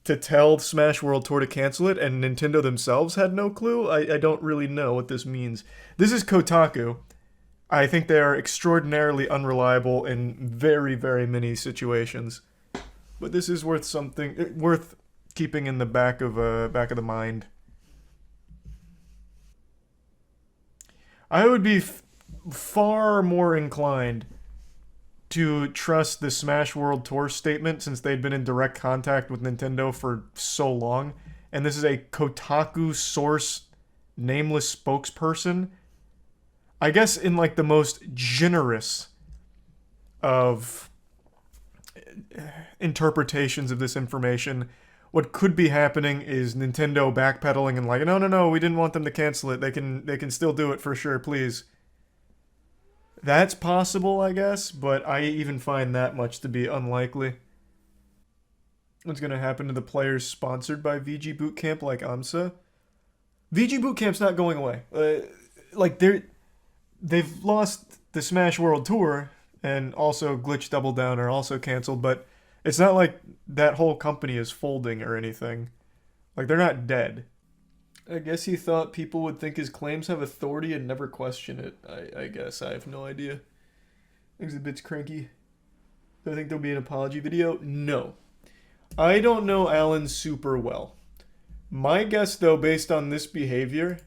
to tell Smash World Tour to cancel it, and Nintendo themselves had no clue? I don't really know what this means. This is Kotaku. I think they are extraordinarily unreliable in very, very many situations. But this is worth keeping in the back of the mind. I would be far more inclined to trust the Smash World Tour statement since they'd been in direct contact with Nintendo for so long. And this is a Kotaku source, nameless spokesperson. I guess in like the most generous of interpretations of this information, what could be happening is Nintendo backpedaling and like, no, we didn't want them to cancel it. They can still do it for sure, please. That's possible, I guess, but I even find that much to be unlikely. What's going to happen to the players sponsored by VG Bootcamp like AMSA? VG Bootcamp's not going away. They've lost the Smash World Tour, and also Glitch Double Down are also canceled, but it's not like that whole company is folding or anything. Like, they're not dead. I guess he thought people would think his claims have authority and never question it. I guess. I have no idea. He's a bit cranky. Do I think there'll be an apology video? No. I don't know Alan super well. My guess, though, based on this behavior,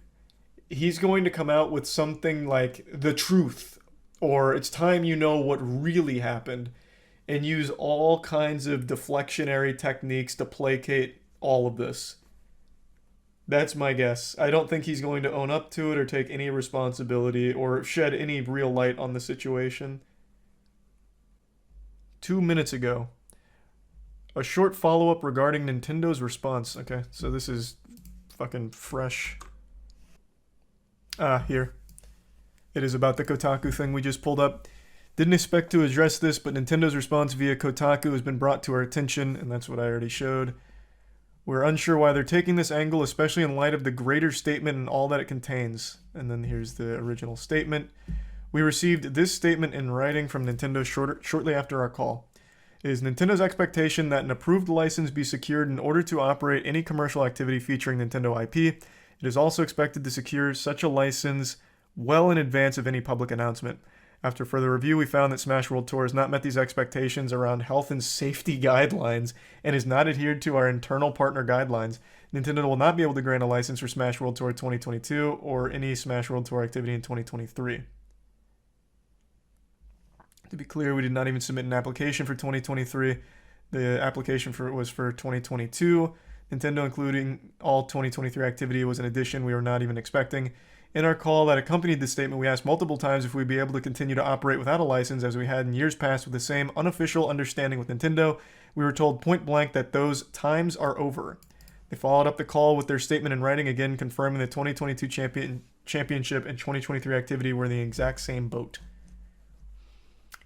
he's going to come out with something like the truth, or it's time you know what really happened, and use all kinds of deflectionary techniques to placate all of this. That's my guess. I don't think he's going to own up to it or take any responsibility or shed any real light on the situation. 2 minutes ago, a short follow-up regarding Nintendo's response. Okay, so this is fucking fresh. Here. It is about the Kotaku thing we just pulled up. Didn't expect to address this, but Nintendo's response via Kotaku has been brought to our attention, and that's what I already showed. We're unsure why they're taking this angle, especially in light of the greater statement and all that it contains. And then here's the original statement. We received this statement in writing from Nintendo shortly after our call. It is Nintendo's expectation that an approved license be secured in order to operate any commercial activity featuring Nintendo IP. It is also expected to secure such a license well in advance of any public announcement. After further review, we found that Smash World Tour has not met these expectations around health and safety guidelines and has not adhered to our internal partner guidelines. Nintendo will not be able to grant a license for Smash World Tour 2022 or any Smash World Tour activity in 2023. To be clear, we did not even submit an application for 2023. The application was for 2022. Nintendo, including all 2023 activity, was an addition we were not even expecting. In our call that accompanied this statement, we asked multiple times if we'd be able to continue to operate without a license as we had in years past with the same unofficial understanding with Nintendo. We were told point blank that those times are over. They followed up the call with their statement in writing again, confirming the 2022 championship and 2023 activity were in the exact same boat.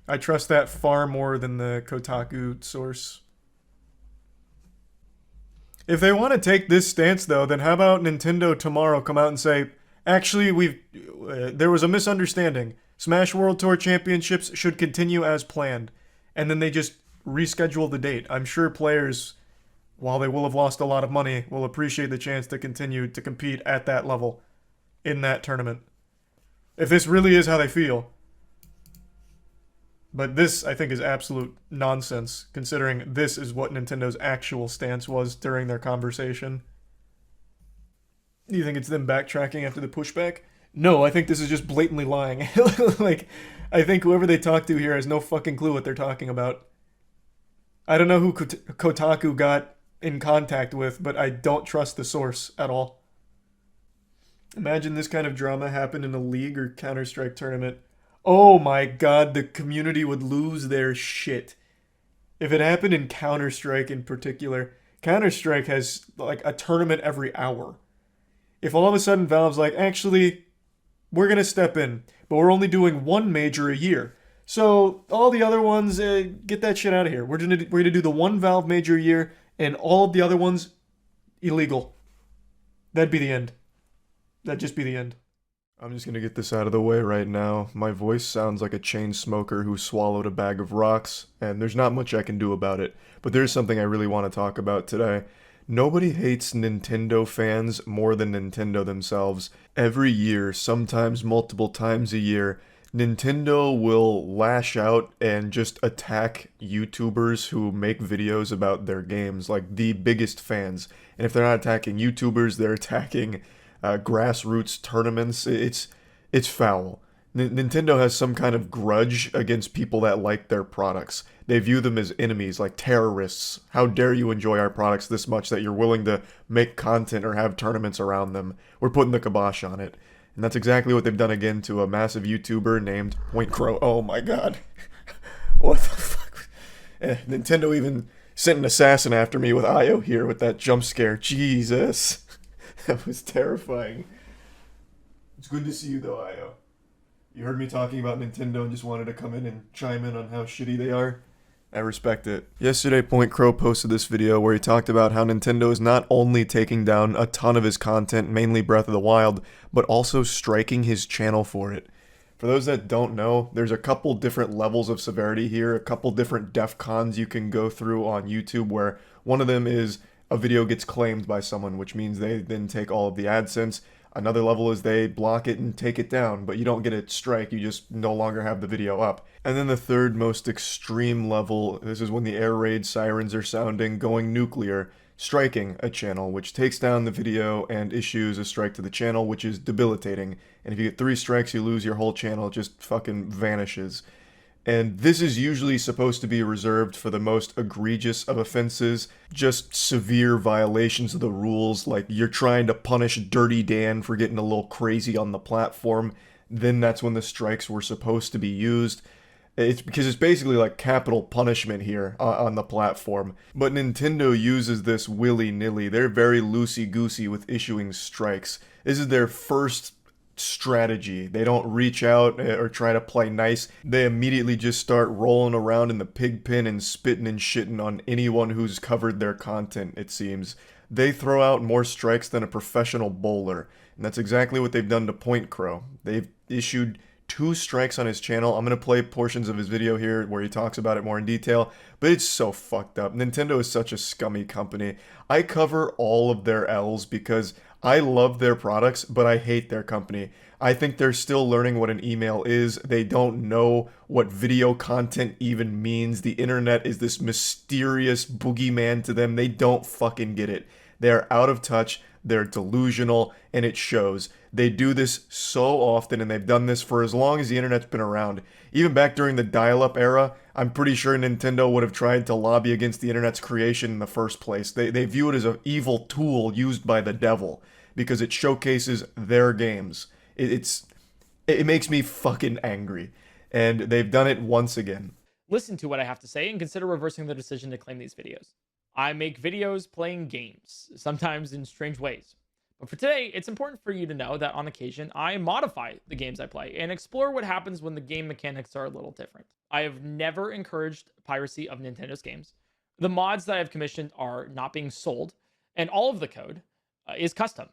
I trust that far more than the Kotaku source. If they want to take this stance, though, then how about Nintendo tomorrow come out and say, actually, there was a misunderstanding. Smash World Tour Championships should continue as planned. And then they just reschedule the date. I'm sure players, while they will have lost a lot of money, will appreciate the chance to continue to compete at that level in that tournament. If this really is how they feel. But this, I think, is absolute nonsense, considering this is what Nintendo's actual stance was during their conversation. Do you think it's them backtracking after the pushback? No, I think this is just blatantly lying. Like, I think whoever they talk to here has no fucking clue what they're talking about. I don't know who Kotaku got in contact with, but I don't trust the source at all. Imagine this kind of drama happened in a League or Counter-Strike tournament. Oh my god, the community would lose their shit. If it happened in Counter-Strike in particular, Counter-Strike has like a tournament every hour. If all of a sudden Valve's like, actually, we're going to step in, but we're only doing one major a year. So all the other ones, get that shit out of here. We're gonna do the one Valve major a year, and all of the other ones illegal. That'd be the end. That'd just be the end. I'm just gonna get this out of the way right now. My voice sounds like a chain smoker who swallowed a bag of rocks, and there's not much I can do about it. But there's something I really want to talk about today. Nobody hates Nintendo fans more than Nintendo themselves. Every year, sometimes multiple times a year, Nintendo will lash out and just attack YouTubers who make videos about their games, like the biggest fans. And if they're not attacking YouTubers, they're attacking grassroots tournaments. It's foul. Nintendo has some kind of grudge against people that like their products. They view them as enemies, like terrorists. How dare you enjoy our products this much that you're willing to make content or have tournaments around them? We're putting the kibosh on it. And that's exactly what they've done again to a massive YouTuber named Penguinz0. Oh my god. What the fuck? Nintendo even sent an assassin after me with Io here with that jump scare. Jesus. That was terrifying. It's good to see you though, Io. You heard me talking about Nintendo and just wanted to come in and chime in on how shitty they are. I respect it. Yesterday, Penguinz0 posted this video where he talked about how Nintendo is not only taking down a ton of his content, mainly Breath of the Wild, but also striking his channel for it. For those that don't know, there's a couple different levels of severity here, a couple different DEFCONs you can go through on YouTube, where one of them is a video gets claimed by someone, which means they then take all of the AdSense. Another level is they block it and take it down, but you don't get a strike, you just no longer have the video up. And then the third most extreme level, this is when the air raid sirens are sounding, going nuclear, striking a channel, which takes down the video and issues a strike to the channel, which is debilitating. And if you get 3 strikes, you lose your whole channel, it just fucking vanishes. And this is usually supposed to be reserved for the most egregious of offenses, just severe violations of the rules, like you're trying to punish Dirty Dan for getting a little crazy on the platform, then that's when the strikes were supposed to be used. It's because it's basically like capital punishment here on the platform. But Nintendo uses this willy-nilly. They're very loosey-goosey with issuing strikes. This is their first strategy. They don't reach out or try to play nice. They immediately just start rolling around in the pig pen and spitting and shitting on anyone who's covered their content, it seems. They throw out more strikes than a professional bowler, and that's exactly what they've done to Penguinz0. They've issued 2 strikes on his channel. I'm going to play portions of his video here where he talks about it more in detail, but it's so fucked up. Nintendo is such a scummy company. I cover all of their L's because I love their products, but I hate their company. I think they're still learning what an email is. They don't know what video content even means. The internet is this mysterious boogeyman to them. They don't fucking get it. They're out of touch. They're delusional, and it shows. They do this so often, and they've done this for as long as the internet's been around. Even back during the dial-up era, I'm pretty sure Nintendo would have tried to lobby against the internet's creation in the first place. They view it as an evil tool used by the devil because it showcases their games. It makes me fucking angry, and they've done it once again. Listen to what I have to say and consider reversing the decision to claim these videos. I make videos playing games, sometimes in strange ways. But for today, it's important for you to know that on occasion, I modify the games I play and explore what happens when the game mechanics are a little different. I have never encouraged piracy of Nintendo's games. The mods that I've commissioned are not being sold, and all of the code is custom,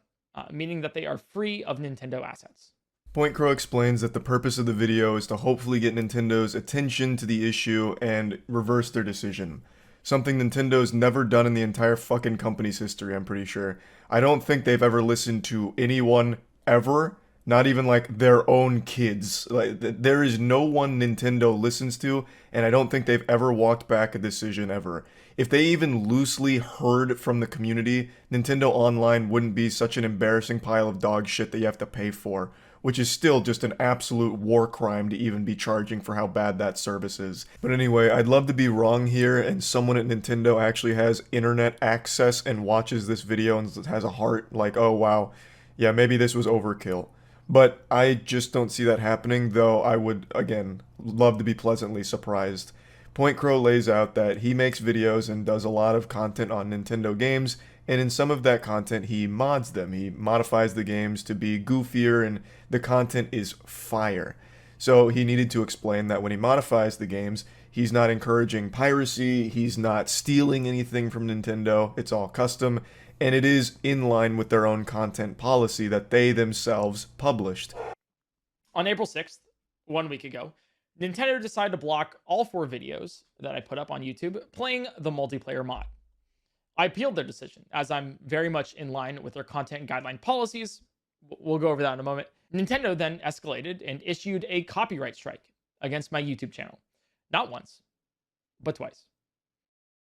meaning that they are free of Nintendo assets. Penguinz0 explains that the purpose of the video is to hopefully get Nintendo's attention to the issue and reverse their decision. Something Nintendo's never done in the entire fucking company's history, I'm pretty sure. I don't think they've ever listened to anyone ever, not even like their own kids. Like, there is no one Nintendo listens to, and I don't think they've ever walked back a decision ever. If they even loosely heard from the community, Nintendo Online wouldn't be such an embarrassing pile of dog shit that you have to pay for, which is still just an absolute war crime to even be charging for how bad that service is. But anyway, I'd love to be wrong here and someone at Nintendo actually has internet access and watches this video and has a heart like, oh wow, yeah, maybe this was overkill. But I just don't see that happening, though I would, again, love to be pleasantly surprised. Penguinz0 lays out that he makes videos and does a lot of content on Nintendo games, and in some of that content he mods them. He modifies the games to be goofier, and the content is fire. So he needed to explain that when he modifies the games, he's not encouraging piracy, he's not stealing anything from Nintendo, it's all custom, and it is in line with their own content policy that they themselves published. On April 6th, 1 week ago, Nintendo decided to block all 4 videos that I put up on YouTube playing the multiplayer mod. I appealed their decision, as I'm very much in line with their content guideline policies. We'll go over that in a moment. Nintendo then escalated and issued a copyright strike against my YouTube channel. Not once, but twice.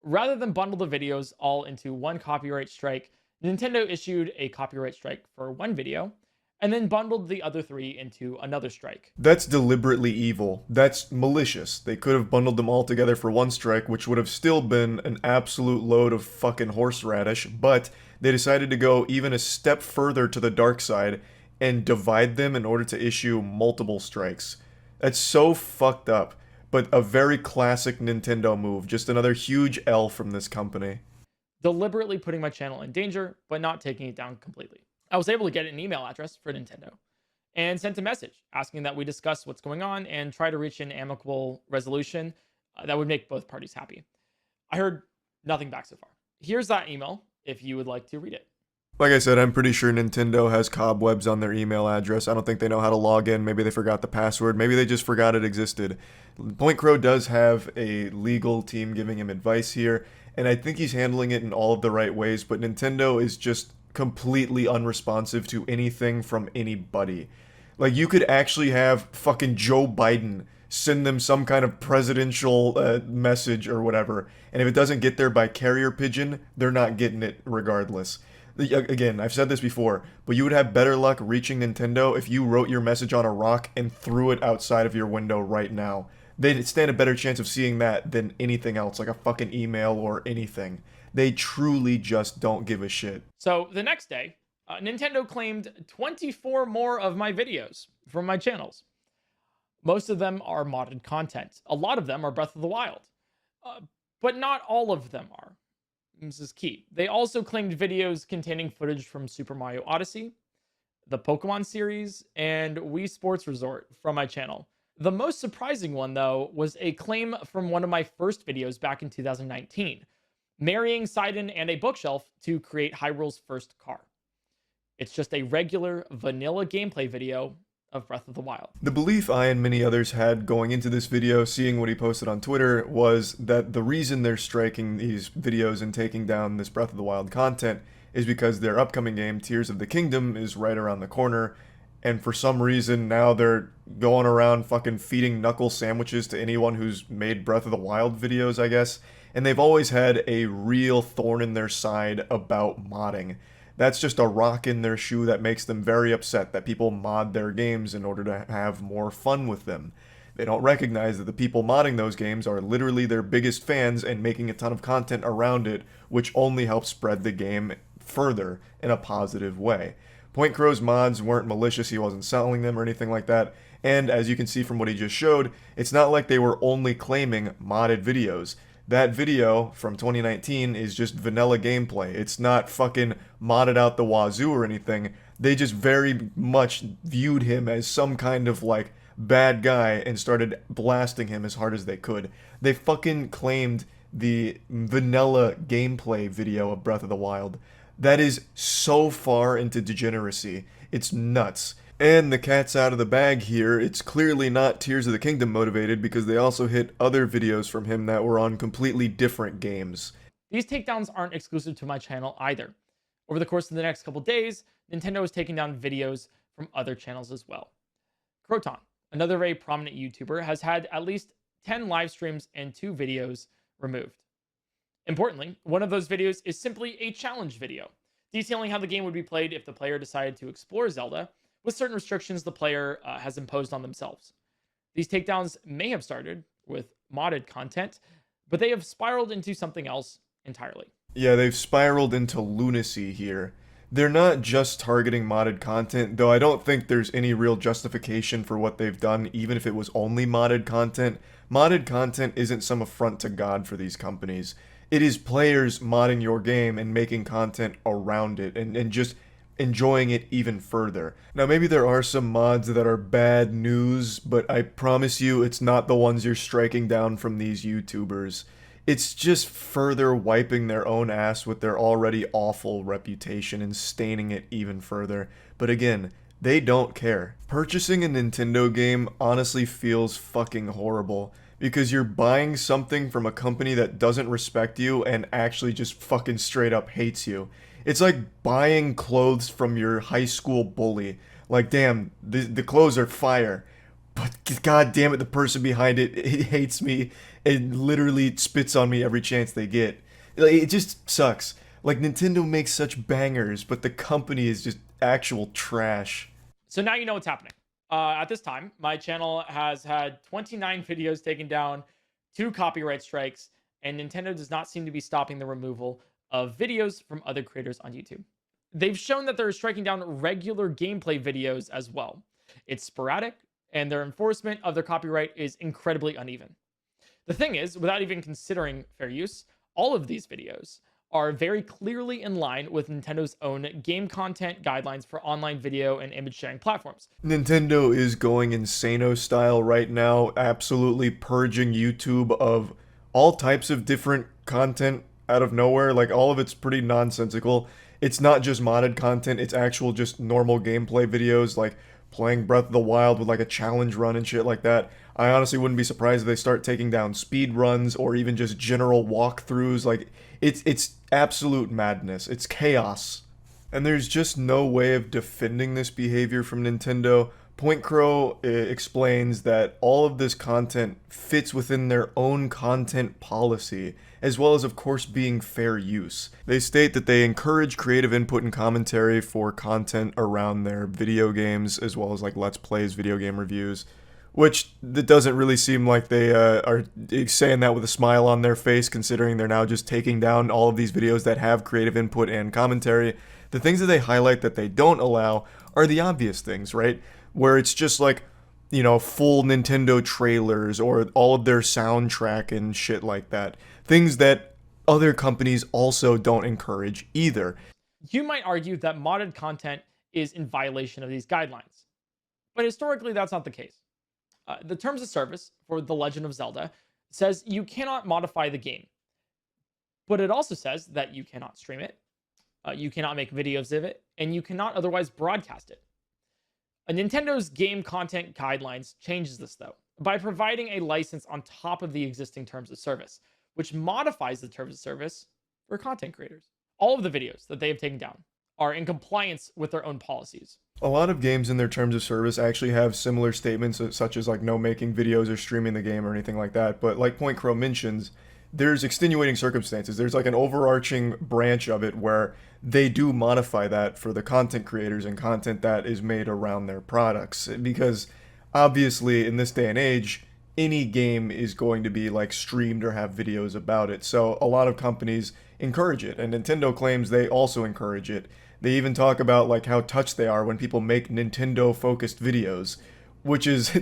Rather than bundle the videos all into one copyright strike, Nintendo issued a copyright strike for one video, and then bundled the other 3 into another strike. That's deliberately evil. That's malicious. They could have bundled them all together for one strike, which would have still been an absolute load of fucking horseradish, but they decided to go even a step further to the dark side and divide them in order to issue multiple strikes. That's so fucked up, but a very classic Nintendo move. Just another huge L from this company. Deliberately putting my channel in danger, but not taking it down completely. I was able to get an email address for Nintendo and sent a message asking that we discuss what's going on and try to reach an amicable resolution that would make both parties happy. I heard nothing back so far. Here's that email if you would like to read it. Like I said, I'm pretty sure Nintendo has cobwebs on their email address. I don't think they know how to log in. Maybe they forgot the password. Maybe they just forgot it existed. Point Crow does have a legal team giving him advice here, and I think he's handling it in all of the right ways, but Nintendo is just completely unresponsive to anything from anybody. Like, you could actually have fucking Joe Biden send them some kind of presidential message or whatever, and if it doesn't get there by carrier pigeon, they're not getting it regardless. Again, I've said this before, but you would have better luck reaching Nintendo if you wrote your message on a rock and threw it outside of your window right now. They'd stand a better chance of seeing that than anything else, like a fucking email or anything. They truly just don't give a shit. So the next day, Nintendo claimed 24 more of my videos from my channels. Most of them are modded content. A lot of them are Breath of the Wild. But not all of them are. This is key. They also claimed videos containing footage from Super Mario Odyssey, the Pokemon series, and Wii Sports Resort from my channel. The most surprising one, though, was a claim from one of my first videos back in 2019, marrying Sidon and a bookshelf to create Hyrule's first car. It's just a regular, vanilla gameplay video of Breath of the Wild. The belief I and many others had going into this video, seeing what he posted on Twitter, was that the reason they're striking these videos and taking down this Breath of the Wild content is because their upcoming game, Tears of the Kingdom, is right around the corner, and for some reason now they're going around fucking feeding knuckle sandwiches to anyone who's made Breath of the Wild videos, I guess. And they've always had a real thorn in their side about modding. That's just a rock in their shoe that makes them very upset that people mod their games in order to have more fun with them. They don't recognize that the people modding those games are literally their biggest fans and making a ton of content around it, which only helps spread the game further in a positive way. Point Crow's mods weren't malicious, he wasn't selling them or anything like that, and as you can see from what he just showed, it's not like they were only claiming modded videos. That video from 2019 is just vanilla gameplay. It's not fucking modded out the wazoo or anything. They just very much viewed him as some kind of like bad guy and started blasting him as hard as they could. They fucking claimed the vanilla gameplay video of Breath of the Wild. That is so far into degeneracy. It's nuts. And the cat's out of the bag here. It's clearly not Tears of the Kingdom motivated because they also hit other videos from him that were on completely different games. These takedowns aren't exclusive to my channel either. Over the course of the next couple days, Nintendo is taking down videos from other channels as well. Croton, another very prominent YouTuber, has had at least 10 live streams and 2 videos removed. Importantly, one of those videos is simply a challenge video, detailing how the game would be played if the player decided to explore Zelda with certain restrictions the player has imposed on themselves. These takedowns may have started with modded content, but they have spiraled into something else entirely. Yeah, they've spiraled into lunacy here. They're not just targeting modded content, though I don't think there's any real justification for what they've done, even if it was only modded content. Modded content isn't some affront to God for these companies. It is players modding your game and making content around it, and just enjoying it even further. Now, maybe there are some mods that are bad news, but I promise you it's not the ones you're striking down from these YouTubers. It's just further wiping their own ass with their already awful reputation and staining it even further. But again, they don't care. Purchasing a Nintendo game honestly feels fucking horrible because you're buying something from a company that doesn't respect you and actually just fucking straight up hates you. It's like buying clothes from your high school bully. Like, damn, the clothes are fire. But god damn it, the person behind it hates me and literally spits on me every chance they get. Like, it just sucks. Like, Nintendo makes such bangers, but the company is just actual trash. So now you know what's happening. At this time, my channel has had 29 videos taken down, 2 copyright strikes, and Nintendo does not seem to be stopping the removal of videos from other creators on YouTube. They've shown that they're striking down regular gameplay videos as well. It's sporadic, and their enforcement of their copyright is incredibly uneven. The thing is, without even considering fair use, all of these videos are very clearly in line with Nintendo's own game content guidelines for online video and image sharing platforms. Nintendo is going insano style right now, absolutely purging YouTube of all types of different content out of nowhere. Like, all of it's pretty nonsensical. It's not just modded content, it's actual just normal gameplay videos, like playing Breath of the Wild with like a challenge run and shit like that. I honestly wouldn't be surprised if they start taking down speed runs or even just general walkthroughs. Like, it's absolute madness. It's chaos. And there's just no way of defending this behavior from Nintendo. Point Crow explains that all of this content fits within their own content policy, as well as, of course, being fair use. They state that they encourage creative input and commentary for content around their video games, as well as like Let's Plays, video game reviews, which it doesn't really seem like they are saying that with a smile on their face, considering they're now just taking down all of these videos that have creative input and commentary. The things that they highlight that they don't allow are the obvious things, right? Where it's just like, you know, full Nintendo trailers or all of their soundtrack and shit like that. Things that other companies also don't encourage either. You might argue that modded content is in violation of these guidelines, but historically that's not the case. The terms of service for The Legend of Zelda says you cannot modify the game, but it also says that you cannot stream it, you cannot make videos of it, and you cannot otherwise broadcast it. Nintendo's game content guidelines changes this, though, by providing a license on top of the existing terms of service, which modifies the terms of service for content creators. All of the videos that they have taken down are in compliance with their own policies. A lot of games in their terms of service actually have similar statements, such as like no making videos or streaming the game or anything like that. But like Point Crow mentions, there's extenuating circumstances. There's like an overarching branch of it where they do modify that for the content creators and content that is made around their products. Because obviously in this day and age, any game is going to be like streamed or have videos about it. So a lot of companies encourage it, and Nintendo claims they also encourage it. They even talk about like how touched they are when people make Nintendo focused videos, which is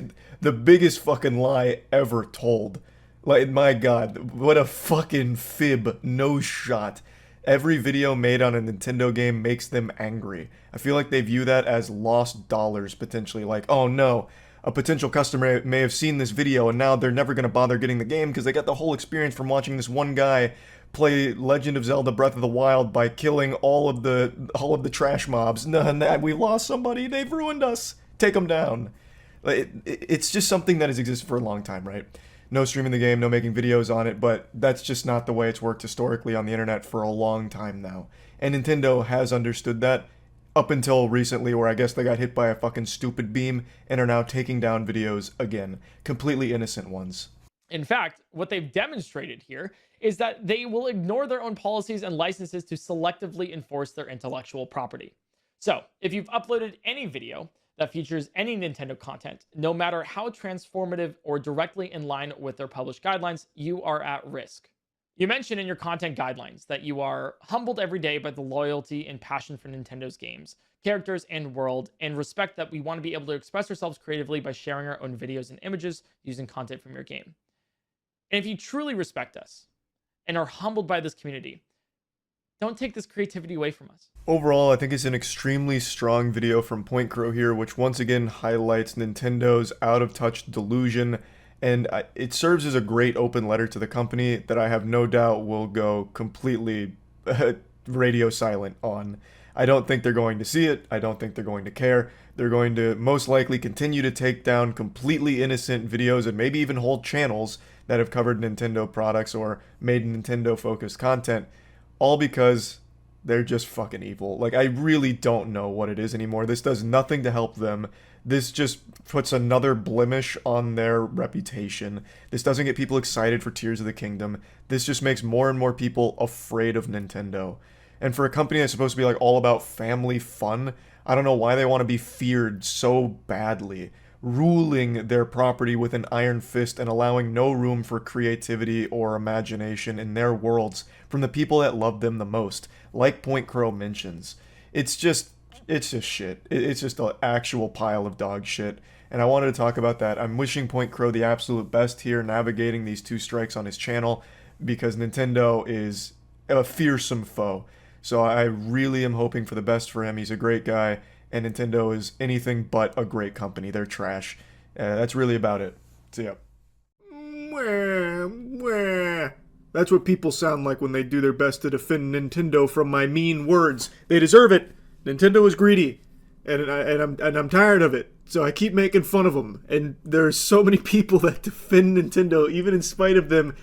the biggest fucking lie ever told. Like, my god, what a fucking fib. No shot. Every video made on a Nintendo game makes them angry. I feel like they view that as lost dollars, potentially. Like, oh no, a potential customer may have seen this video and now they're never going to bother getting the game because they got the whole experience from watching this one guy play Legend of Zelda Breath of the Wild by killing all of the trash mobs. No, we lost somebody. They've ruined us. Take them down. It's just something that has existed for a long time, right? No streaming the game, no making videos on it, but that's just not the way it's worked historically on the internet for a long time now. And Nintendo has understood that up until recently, where I guess they got hit by a fucking stupid beam and are now taking down videos again. Completely innocent ones. In fact, what they've demonstrated here is that they will ignore their own policies and licenses to selectively enforce their intellectual property. So, if you've uploaded any video that features any Nintendo content, no matter how transformative or directly in line with their published guidelines, you are at risk. You mentioned in your content guidelines that you are humbled every day by the loyalty and passion for Nintendo's games, characters, and world, and respect that we want to be able to express ourselves creatively by sharing our own videos and images using content from your game. And if you truly respect us and are humbled by this community, don't take this creativity away from us. Overall, I think it's an extremely strong video from Point0 here, which once again highlights Nintendo's out-of-touch delusion, and it serves as a great open letter to the company that I have no doubt will go completely radio silent on. I don't think they're going to see it. I don't think they're going to care. They're going to most likely continue to take down completely innocent videos and maybe even whole channels that have covered Nintendo products or made Nintendo-focused content, all because they're just fucking evil. Like, I really don't know what it is anymore. This does nothing to help them. This just puts another blemish on their reputation. This doesn't get people excited for Tears of the Kingdom. This just makes more and more people afraid of Nintendo. And for a company that's supposed to be like all about family fun, I don't know why they want to be feared so badly, ruling their property with an iron fist and allowing no room for creativity or imagination in their worlds from the people that love them the most, like Point0 mentions. It's just shit. It's just an actual pile of dog shit. And I wanted to talk about that. I'm wishing Point0 the absolute best here, navigating these 2 strikes on his channel, because Nintendo is a fearsome foe. So I really am hoping for the best for him. He's a great guy, and Nintendo is anything but a great company. They're trash. That's really about it. See ya. That's what people sound like when they do their best to defend Nintendo from my mean words. They deserve it. Nintendo is greedy, and I'm tired of it. So I keep making fun of them. And there's so many people that defend Nintendo, even in spite of them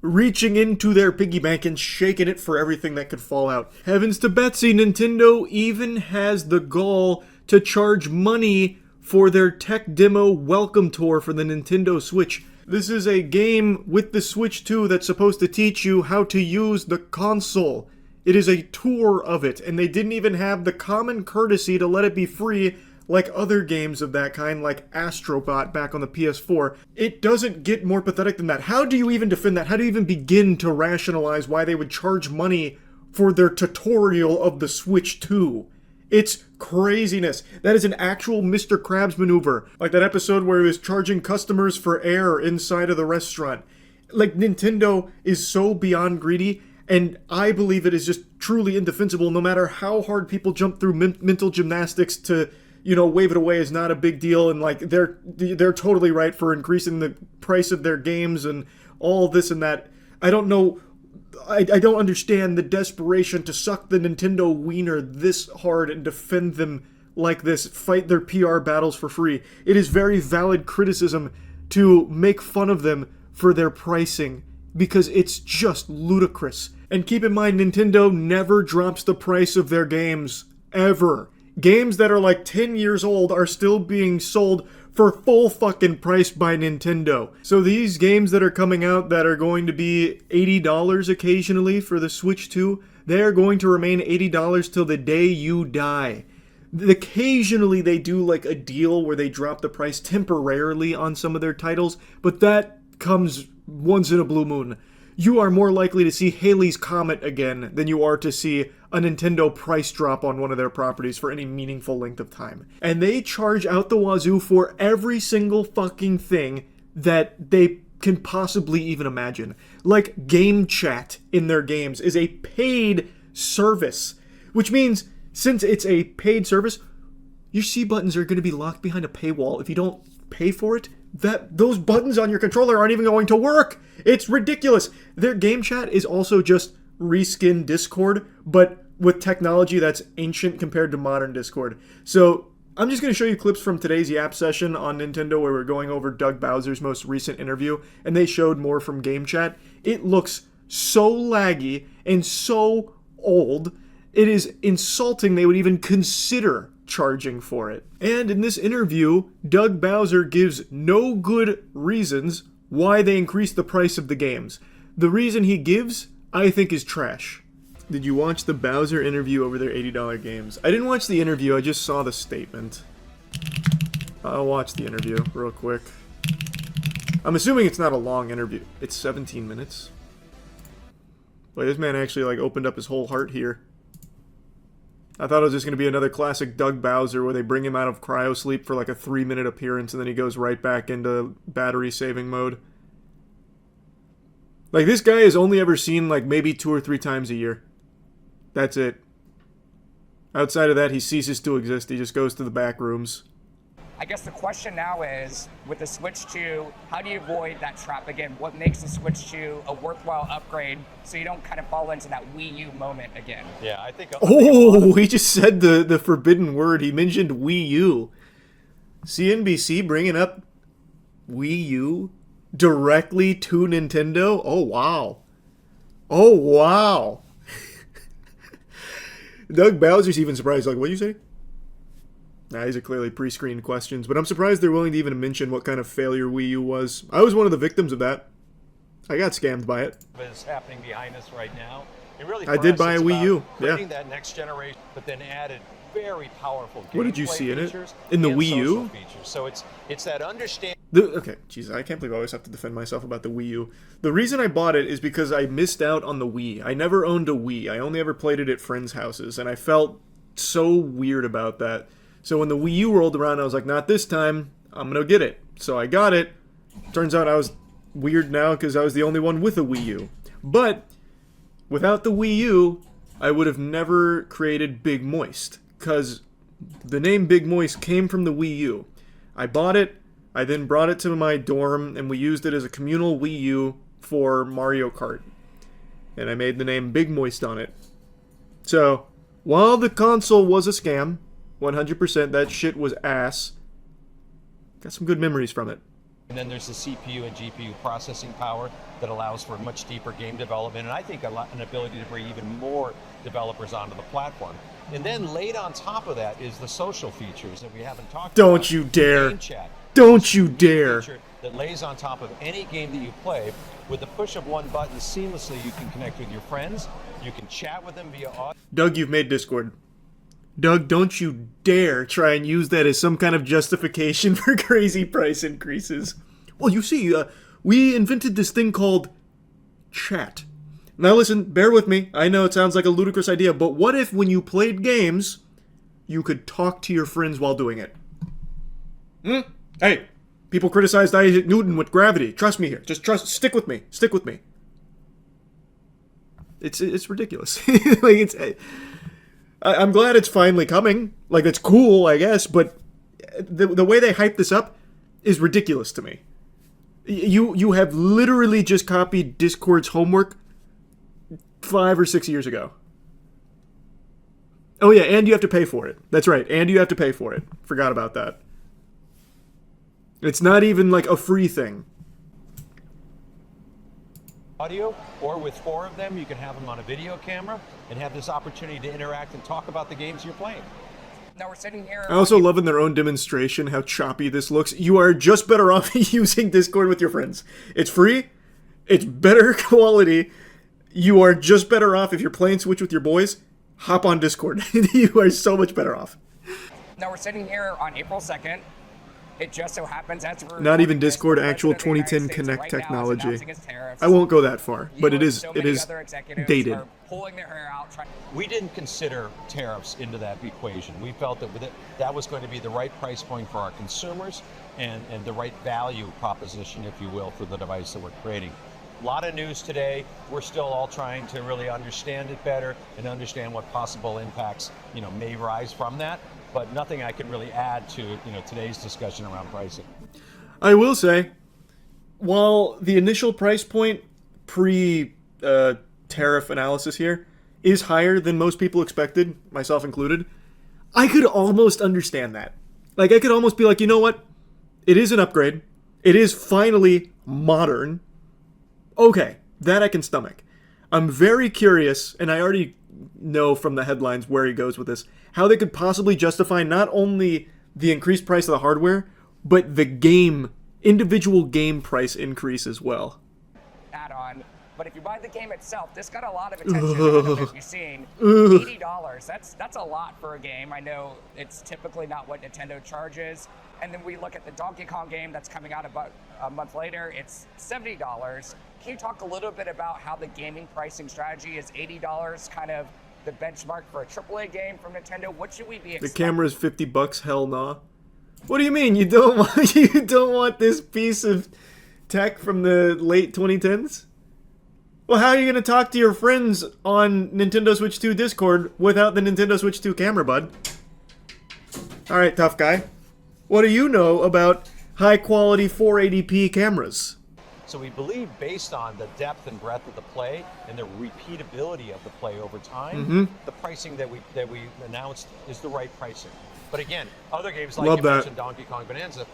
reaching into their piggy bank and shaking it for everything that could fall out. Heavens to Betsy, Nintendo even has the gall to charge money for their tech demo welcome tour for the Nintendo Switch. This is a game with the Switch 2 that's supposed to teach you how to use the console. It is a tour of it, and they didn't even have the common courtesy to let it be free like other games of that kind, like Astrobot back on the PS4. It doesn't get more pathetic than that. How do you even defend that? How do you even begin to rationalize why they would charge money for their tutorial of the Switch 2? It's craziness. That is an actual Mr. Krabs maneuver. Like that episode where he was charging customers for air inside of the restaurant. Like, Nintendo is so beyond greedy, and I believe it is just truly indefensible, no matter how hard people jump through mental gymnastics to, you know, wave it away is not a big deal, and like they're totally right for increasing the price of their games and all this and that. I don't know. I don't understand the desperation to suck the Nintendo wiener this hard and defend them like this, fight their PR battles for free. It is very valid criticism to make fun of them for their pricing, because it's just ludicrous. And keep in mind, Nintendo never drops the price of their games, ever. Games that are like 10 years old are still being sold for full fucking price by Nintendo. So these games that are coming out that are going to be $80 occasionally for the Switch 2, they are going to remain $80 till the day you die. Occasionally they do like a deal where they drop the price temporarily on some of their titles, but that comes once in a blue moon. You are more likely to see Halley's Comet again than you are to see a Nintendo price drop on one of their properties for any meaningful length of time. And they charge out the wazoo for every single fucking thing that they can possibly even imagine. Like game chat in their games is a paid service, which means since it's a paid service, your C buttons are going to be locked behind a paywall. If you don't pay for it, those buttons on your controller aren't even going to work. It's ridiculous. Their game chat is also just reskin Discord, but with technology that's ancient compared to modern Discord. So I'm just going to show you clips from today's Yap session on Nintendo where we're going over Doug Bowser's most recent interview, and they showed more from game chat. It looks so laggy and so old, it is insulting they would even consider charging for it. And in this interview, Doug Bowser gives no good reasons why they increased the price of the games. The reason he gives, I think, is trash. Did you watch the Bowser interview over their $80 games? I didn't watch the interview, I just saw the statement. I'll watch the interview real quick. I'm assuming it's not a long interview. It's 17 minutes. Wait, this man actually like opened up his whole heart here. I thought it was just going to be another classic Doug Bowser where they bring him out of cryosleep for like a 3-minute appearance and then he goes right back into battery saving mode. Like, this guy is only ever seen like maybe 2 or 3 times a year. That's it. Outside of that, he ceases to exist. He just goes to the back rooms. I guess the question now is, with the Switch 2, how do you avoid that trap again? What makes the Switch 2 a worthwhile upgrade so you don't kind of fall into that Wii U moment again? Yeah, I think... Oh, he just said the forbidden word. He mentioned Wii U. CNBC bringing up Wii U directly to Nintendo? Oh, wow. Oh, wow. Doug Bowser's even surprised. Like, what do you say? Nah, these are clearly pre-screened questions, but I'm surprised they're willing to even mention what kind of failure Wii U was. I was one of the victims of that. I got scammed by it. Is happening behind us right now. It really I did buy a Wii U. Creating Yeah. that next generation, but then added very powerful What did you gameplay see in it? features In the and Wii U? social features. So it's that understanding. Okay, jeez, I can't believe I always have to defend myself about the Wii U. The reason I bought it is because I missed out on the Wii. I never owned a Wii. I only ever played it at friends' houses, and I felt so weird about that. So when the Wii U rolled around, I was like, not this time. I'm gonna get it. So I got it. Turns out I was weird now because I was the only one with a Wii U. But without the Wii U, I would have never created Big Moist, because the name Big Moist came from the Wii U. I bought it, I then brought it to my dorm, and we used it as a communal Wii U for Mario Kart. And I made the name Big Moist on it. So, while the console was a scam, 100% that shit was ass, got some good memories from it. And then there's the CPU and GPU processing power that allows for much deeper game development, and I think an ability to bring even more developers onto the platform. And then laid on top of that is the social features that we haven't talked about. Don't you dare. Game chat. Don't you dare. Feature that lays on top of any game that you play. With the push of one button, seamlessly you can connect with your friends, you can chat with them via audio. Doug, you've made Discord. Doug, don't you dare try and use that as some kind of justification for crazy price increases. Well, you see, we invented this thing called chat. Now listen, bear with me. I know it sounds like a ludicrous idea, but what if when you played games, you could talk to your friends while doing it? Hey, people criticized Isaac Newton with gravity. Trust me here. Just stick with me. Stick with me. It's ridiculous. Like I'm glad it's finally coming. Like, it's cool, I guess, but the way they hype this up is ridiculous to me. You have literally just copied Discord's homework 5 or 6 years ago. Oh yeah, and you have to pay for it. That's right, and you have to pay for it. Forgot about that. It's not even like a free thing. Audio, or with 4 of them, you can have them on a video camera and have this opportunity to interact and talk about the games you're playing. Now we're sitting here. I also love in their own demonstration how choppy this looks. You are just better off using Discord with your friends. It's free. It's better quality. You are just better off if you're playing Switch with your boys. Hop on Discord. You are so much better off. Now we're sitting here on April 2nd. It just so happens as we're Not even recording this, Discord, the actual President of the 2010 United Connect States right now is technology. announcing his tariffs. I won't go that far, but You it and is so it many is other executives dated. are pulling their hair out, We didn't consider tariffs into that equation. We felt that that was going to be the right price point for our consumers and the right value proposition, if you will, for the device that we're creating. A lot of news today. We're still all trying to really understand it better and understand what possible impacts, may rise from that. But nothing I can really add to, today's discussion around pricing. I will say, while the initial price point pre-tariff analysis here is higher than most people expected, myself included, I could almost understand that. Like, I could almost be like, you know what? It is an upgrade. It is finally modern. Okay, that I can stomach. I'm very curious, and I already know from the headlines where he goes with this, how they could possibly justify not only the increased price of the hardware, but the individual game price increase as well. add-on. But if you buy the game itself, this got a lot of attention. As you've seen, $80. That's a lot for a game. I know it's typically not what Nintendo charges. And then we look at the Donkey Kong game that's coming out about a month later. It's $70. Can you talk a little bit about how the gaming pricing strategy is $80 kind of the benchmark for a AAA game from Nintendo? What should we be expecting? The camera's $50. Hell nah. What do you mean you don't want this piece of tech from the late 2010s? Well, how are you going to talk to your friends on Nintendo Switch 2 Discord without the Nintendo Switch 2 camera, bud? Alright, tough guy. What do you know about high-quality 480p cameras? So we believe, based on the depth and breadth of the play and the repeatability of the play over time, the pricing that we announced is the right pricing. But again, other games like you mentioned, Donkey Kong Bonanza,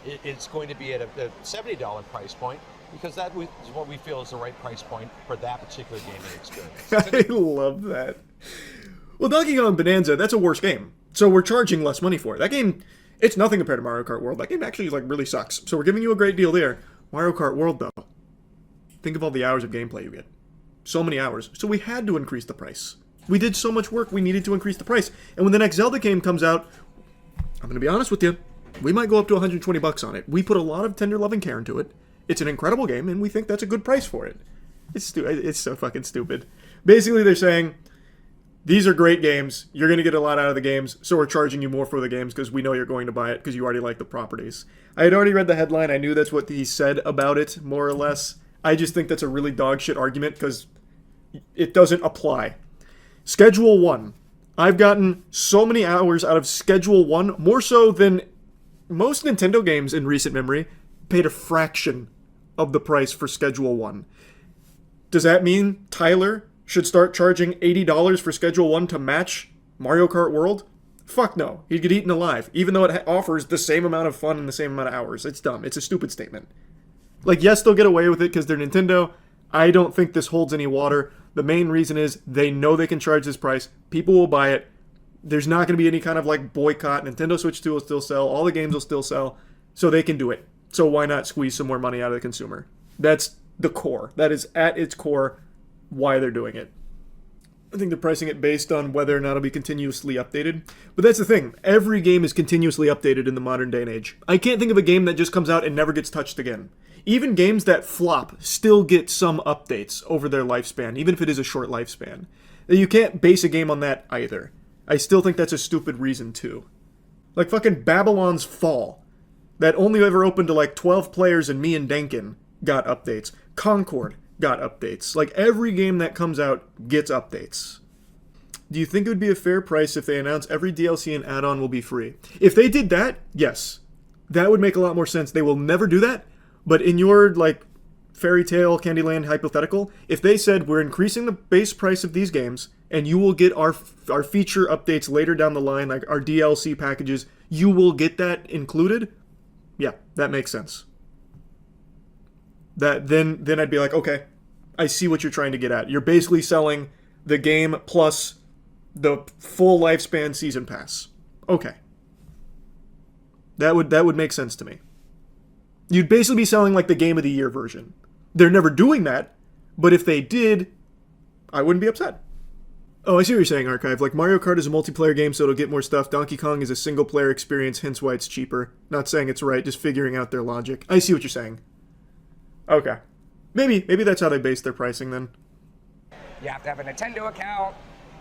it's going to be at a $70 price point, because that is what we feel is the right price point for that particular gaming experience. I love that. Well, Donkey Kong Bonanza, that's a worse game. So we're charging less money for it. That game, it's nothing compared to Mario Kart World. That game actually like really sucks. So we're giving you a great deal there. Mario Kart World, though, think of all the hours of gameplay you get. So many hours. So we had to increase the price. We did so much work, we needed to increase the price. And when the next Zelda game comes out, I'm going to be honest with you, we might go up to 120 bucks on it. We put a lot of tender love and care into it. It's an incredible game, and we think that's a good price for it. It's so fucking stupid. Basically, they're saying, these are great games, you're going to get a lot out of the games, so we're charging you more for the games because we know you're going to buy it because you already like the properties. I had already read the headline, I knew that's what he said about it, more or less. I just think that's a really dog shit argument because it doesn't apply. Schedule 1. I've gotten so many hours out of Schedule 1, more so than most Nintendo games in recent memory, paid a fraction of the price for Schedule 1. Does that mean Tyler should start charging $80 for Schedule 1 to match Mario Kart World? Fuck no. He'd get eaten alive, even though it offers the same amount of fun and the same amount of hours. It's dumb. It's a stupid statement. Like, yes, they'll get away with it because they're Nintendo. I don't think this holds any water. The main reason is they know they can charge this price. People will buy it. There's not going to be any kind of, like, boycott. Nintendo Switch 2 will still sell. All the games will still sell. So they can do it. So why not squeeze some more money out of the consumer? That's the core. That is, at its core, why they're doing it. I think they're pricing it based on whether or not it'll be continuously updated. But that's the thing. Every game is continuously updated in the modern day and age. I can't think of a game that just comes out and never gets touched again. Even games that flop still get some updates over their lifespan, even if it is a short lifespan. You can't base a game on that either. I still think that's a stupid reason too. Like fucking Babylon's Fall. That only ever opened to like 12 players and me and Denkin got updates. Concord got updates. Like every game that comes out gets updates. Do you think it would be a fair price if they announce every DLC and add-on will be free? If they did that, yes. That would make a lot more sense. They will never do that. But in your like fairy tale Candyland hypothetical, if they said we're increasing the base price of these games and you will get our feature updates later down the line, like our DLC packages, you will get that included. Yeah, that makes sense. Then I'd be like, okay, I see what you're trying to get at. You're basically selling the game plus the full lifespan season pass. Okay. That would make sense to me. You'd basically be selling like the Game of the Year version. They're never doing that, but if they did, I wouldn't be upset. Oh, I see what you're saying, Archive. Like, Mario Kart is a multiplayer game, so it'll get more stuff. Donkey Kong is a single-player experience, hence why it's cheaper. Not saying it's right, just figuring out their logic. I see what you're saying. Okay. Maybe that's how they base their pricing, then. You have to have a Nintendo account.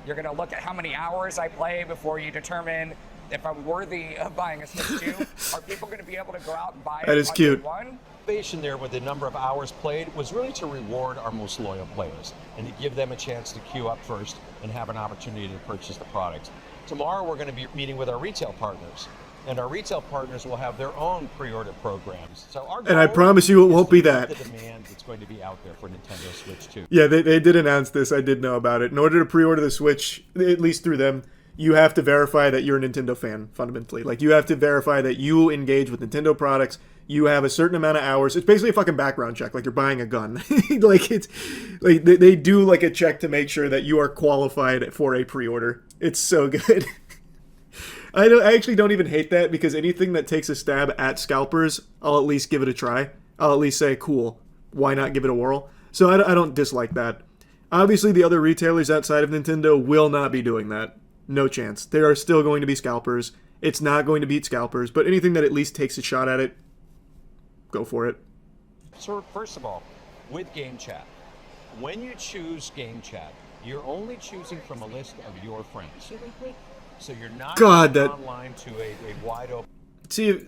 You're going to look at how many hours I play before you determine if I'm worthy of buying a Switch 2. Are people going to be able to go out and buy it? That is cute. One? Innovation there with the number of hours played was really to reward our most loyal players and to give them a chance to queue up first and have an opportunity to purchase the product. Tomorrow we're going to be meeting with our retail partners, and our retail partners will have their own pre-order programs. So our and I promise you it won't be that. The demand that's going to be out there for Nintendo Switch 2. Yeah, they did announce this. I did know about it. In order to pre-order the Switch, at least through them, you have to verify that you're a Nintendo fan, fundamentally. Like, you have to verify that you engage with Nintendo products. You have a certain amount of hours. It's basically a fucking background check, like you're buying a gun. Like, it's like they do like a check to make sure that you are qualified for a pre-order. It's so good. I actually don't even hate that, because anything that takes a stab at scalpers, I'll at least give it a try. I'll at least say, cool, why not give it a whirl? So I don't dislike that. Obviously, the other retailers outside of Nintendo will not be doing that. No chance. There are still going to be scalpers. It's not going to beat scalpers, but anything that at least takes a shot at it, go for it. So first of all, with Game Chat, when you choose Game Chat, you're only choosing from a list of your friends. So you're not God, that online to a wide open. See,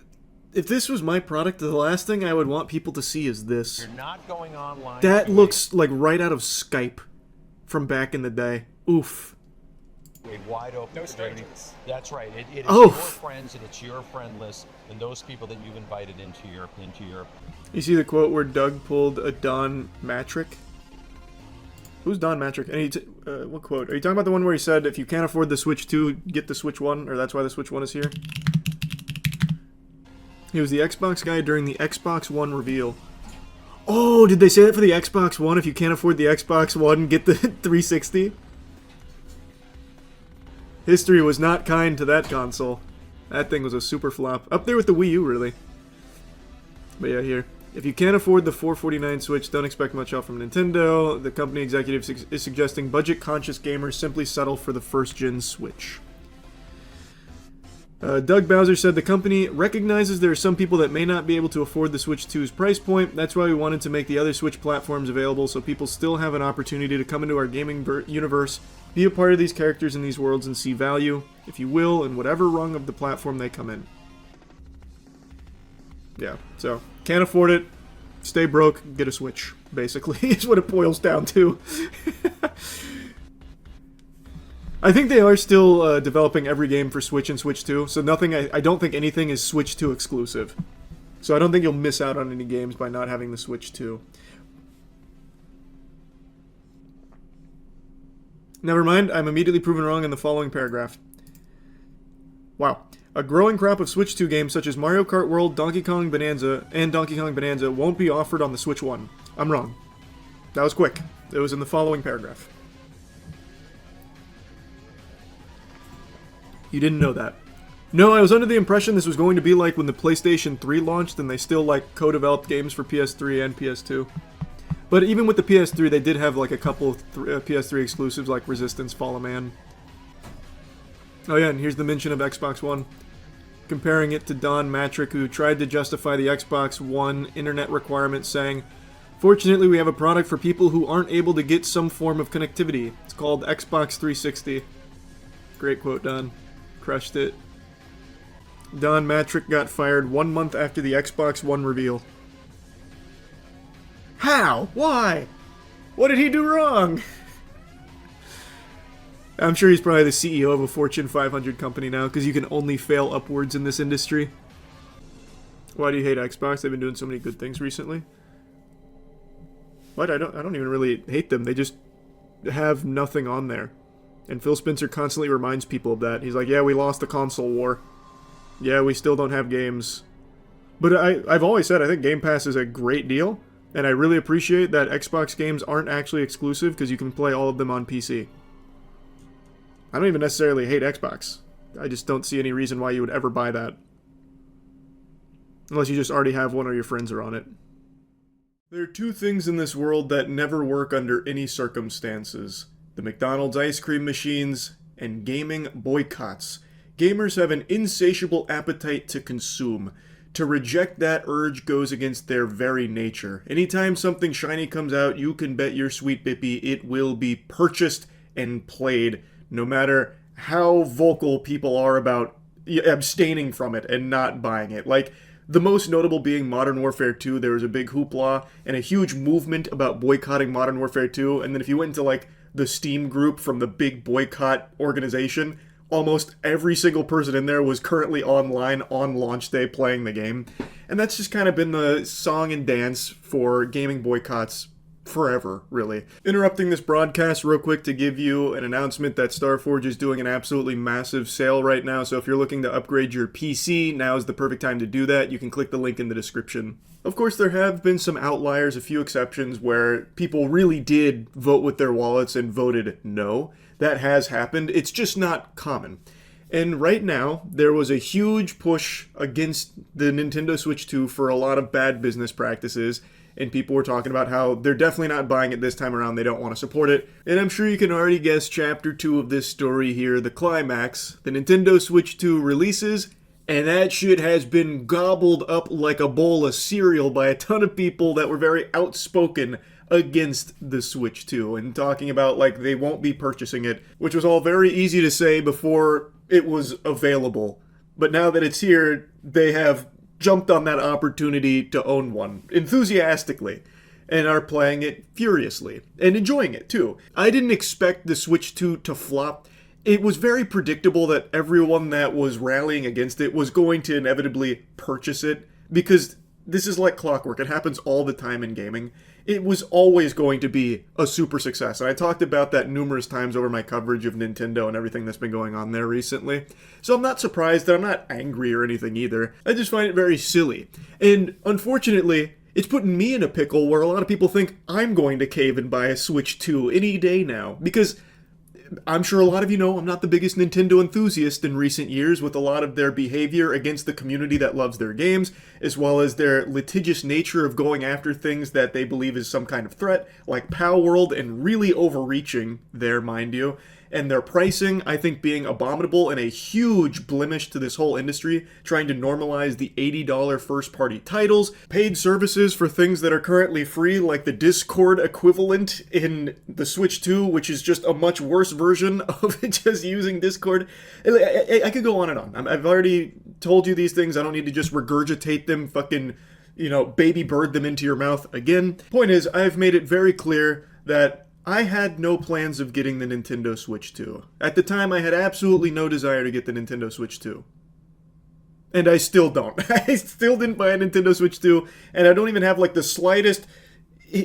If this was my product, the last thing I would want people to see is this. You're not going online. That looks like right out of Skype from back in the day. Oof. A wide open. No strangers. That's right. It is Oh. your friends and it's your friend list and those people that you've invited into your. You see the quote where Doug pulled a Don Matrick? Who's Don Matrick? And what quote? Are you talking about the one where he said, if you can't afford the Switch 2, get the Switch 1, or that's why the Switch 1 is here? He was the Xbox guy during the Xbox One reveal. Oh, did they say that for the Xbox One? If you can't afford the Xbox One, get the 360? History was not kind to that console. That thing was a super flop. Up there with the Wii U, really. But yeah, here. If you can't afford the $449 Switch, don't expect much help from Nintendo. The company executive is suggesting budget-conscious gamers simply settle for the first-gen Switch. Doug Bowser said the company recognizes there are some people that may not be able to afford the Switch 2's price point. That's why we wanted to make the other Switch platforms available so people still have an opportunity to come into our gaming universe, be a part of these characters in these worlds, and see value, if you will, in whatever rung of the platform they come in. Yeah, so, can't afford it, stay broke, get a Switch, basically, is what it boils down to. I think they are still developing every game for Switch and Switch 2, so nothing. I don't think anything is Switch 2 exclusive. So I don't think you'll miss out on any games by not having the Switch 2. Never mind, I'm immediately proven wrong in the following paragraph. Wow. A growing crop of Switch 2 games such as Mario Kart World, Donkey Kong Bonanza, and Donkey Kong Bonanza won't be offered on the Switch 1. I'm wrong. That was quick. It was in the following paragraph. You didn't know that. No, I was under the impression this was going to be like when the PlayStation 3 launched and they still like co-developed games for PS3 and PS2. But even with the PS3, they did have like a couple of PS3 exclusives like Resistance, Fall of Man. Oh yeah, and here's the mention of Xbox One. Comparing it to Don Matrick, who tried to justify the Xbox One internet requirement, saying, "Fortunately, we have a product for people who aren't able to get some form of connectivity. It's called Xbox 360. Great quote, Don. Crushed it. Don Matrick got fired 1 month after the Xbox One reveal. How? Why? What did he do wrong? I'm sure he's probably the CEO of a Fortune 500 company now, because you can only fail upwards in this industry. Why do you hate Xbox? They've been doing so many good things recently. What? I don't even really hate them. They just have nothing on there. And Phil Spencer constantly reminds people of that. He's like, yeah, we lost the console war. Yeah, we still don't have games. But I've always said I think Game Pass is a great deal. And I really appreciate that Xbox games aren't actually exclusive because you can play all of them on PC. I don't even necessarily hate Xbox. I just don't see any reason why you would ever buy that. Unless you just already have one or your friends are on it. There are two things in this world that never work under any circumstances. The McDonald's ice cream machines, and gaming boycotts. Gamers have an insatiable appetite to consume. To reject that urge goes against their very nature. Anytime something shiny comes out, you can bet your sweet bippy it will be purchased and played, no matter how vocal people are about abstaining from it and not buying it. Like, the most notable being Modern Warfare 2, there was a big hoopla and a huge movement about boycotting Modern Warfare 2, and then if you went into, like, the Steam group from the big boycott organization, almost every single person in there was currently online on launch day playing the game. And that's just kind of been the song and dance for gaming boycotts forever, really. Interrupting this broadcast real quick to give you an announcement that Starforge is doing an absolutely massive sale right now, so if you're looking to upgrade your PC, now is the perfect time to do that. You can click the link in the description. Of course, there have been some outliers, a few exceptions, where people really did vote with their wallets and voted no. That has happened. It's just not common. And right now, there was a huge push against the Nintendo Switch 2 for a lot of bad business practices, and people were talking about how they're definitely not buying it this time around, they don't want to support it. And I'm sure you can already guess chapter 2 of this story here, the climax. The Nintendo Switch 2 releases, and that shit has been gobbled up like a bowl of cereal by a ton of people that were very outspoken against the Switch 2 and talking about like they won't be purchasing it, which was all very easy to say before it was available. But now that it's here, they have jumped on that opportunity to own one enthusiastically and are playing it furiously and enjoying it too. I didn't expect the Switch 2 to flop. It was very predictable that everyone that was rallying against it was going to inevitably purchase it, because this is like clockwork. It happens all the time in gaming. It was always going to be a super success. And I talked about that numerous times over my coverage of Nintendo and everything that's been going on there recently. So I'm not surprised, that I'm not angry or anything either. I just find it very silly. And unfortunately, it's putting me in a pickle where a lot of people think I'm going to cave and buy a Switch 2 any day now. Because I'm sure a lot of you know I'm not the biggest Nintendo enthusiast in recent years, with a lot of their behavior against the community that loves their games, as well as their litigious nature of going after things that they believe is some kind of threat, like Pow World, and really overreaching there, mind you. And their pricing, I think, being abominable and a huge blemish to this whole industry, trying to normalize the $80 first-party titles, paid services for things that are currently free, like the Discord equivalent in the Switch 2, which is just a much worse version of just using Discord. I could go on and on. I've already told you these things. I don't need to just regurgitate them, fucking, baby bird them into your mouth again. Point is, I've made it very clear that I had no plans of getting the Nintendo Switch 2. At the time, I had absolutely no desire to get the Nintendo Switch 2. And I still don't. I still didn't buy a Nintendo Switch 2, and I don't even have, the slightest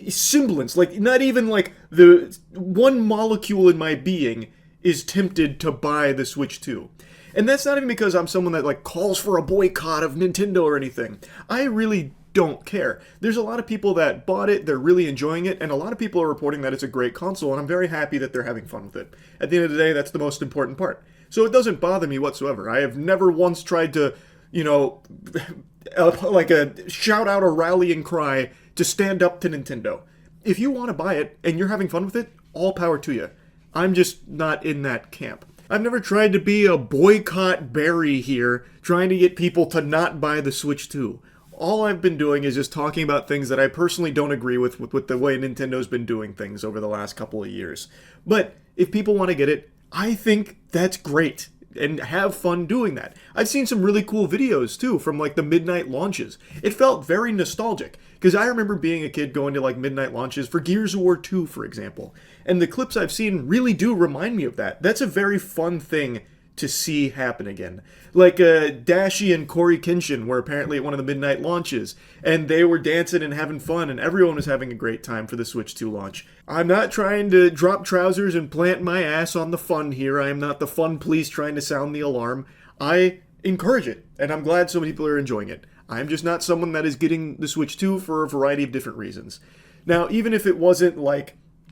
semblance, not even, the one molecule in my being is tempted to buy the Switch 2. And that's not even because I'm someone that, calls for a boycott of Nintendo or anything. I really don't care. There's a lot of people that bought it, they're really enjoying it, and a lot of people are reporting that it's a great console, and I'm very happy that they're having fun with it. At the end of the day, that's the most important part. So it doesn't bother me whatsoever. I have never once tried to, shout out a rallying cry to stand up to Nintendo. If you want to buy it, and you're having fun with it, all power to you. I'm just not in that camp. I've never tried to be a boycott Barry here, trying to get people to not buy the Switch 2. All I've been doing is just talking about things that I personally don't agree with the way Nintendo's been doing things over the last couple of years. But if people want to get it, I think that's great, and have fun doing that. I've seen some really cool videos, too, from, the midnight launches. It felt very nostalgic, because I remember being a kid going to, midnight launches for Gears of War 2, for example. And the clips I've seen really do remind me of that. That's a very fun thing to see happen again. Dashi and Corey Kenshin were apparently at one of the midnight launches, and they were dancing and having fun, and everyone was having a great time for the Switch 2 launch. I'm not trying to drop trousers and plant my ass on the fun here. I am not the fun police trying to sound the alarm. I encourage it, and I'm glad so many people are enjoying it. I'm just not someone that is getting the Switch 2 for a variety of different reasons. Now, even if it wasn't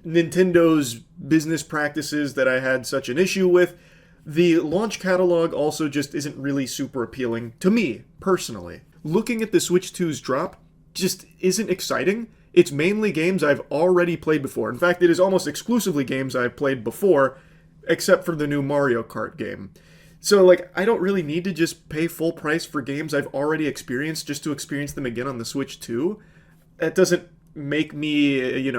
Nintendo's business practices that I had such an issue with, the launch catalog also just isn't really super appealing to me, personally. Looking at the Switch 2's drop just isn't exciting. It's mainly games I've already played before. In fact, it is almost exclusively games I've played before, except for the new Mario Kart game. So, I don't really need to just pay full price for games I've already experienced just to experience them again on the Switch 2. That doesn't make me,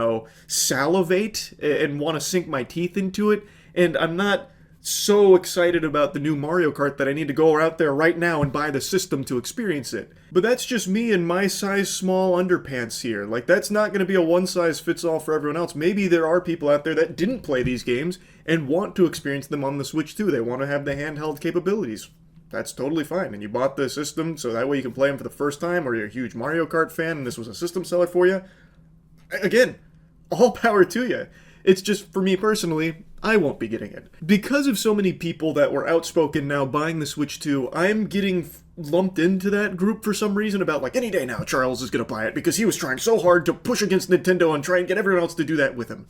salivate and want to sink my teeth into it. And I'm not so excited about the new Mario Kart that I need to go out there right now and buy the system to experience it. But that's just me and my size small underpants here. That's not going to be a one-size-fits-all for everyone else. Maybe there are people out there that didn't play these games and want to experience them on the Switch too. They want to have the handheld capabilities. That's totally fine. And you bought the system so that way you can play them for the first time, or you're a huge Mario Kart fan and this was a system seller for you. Again, all power to you. It's just, for me personally, I won't be getting it. Because of so many people that were outspoken now buying the Switch 2, I'm getting lumped into that group for some reason about, any day now Charles is going to buy it because he was trying so hard to push against Nintendo and try and get everyone else to do that with him.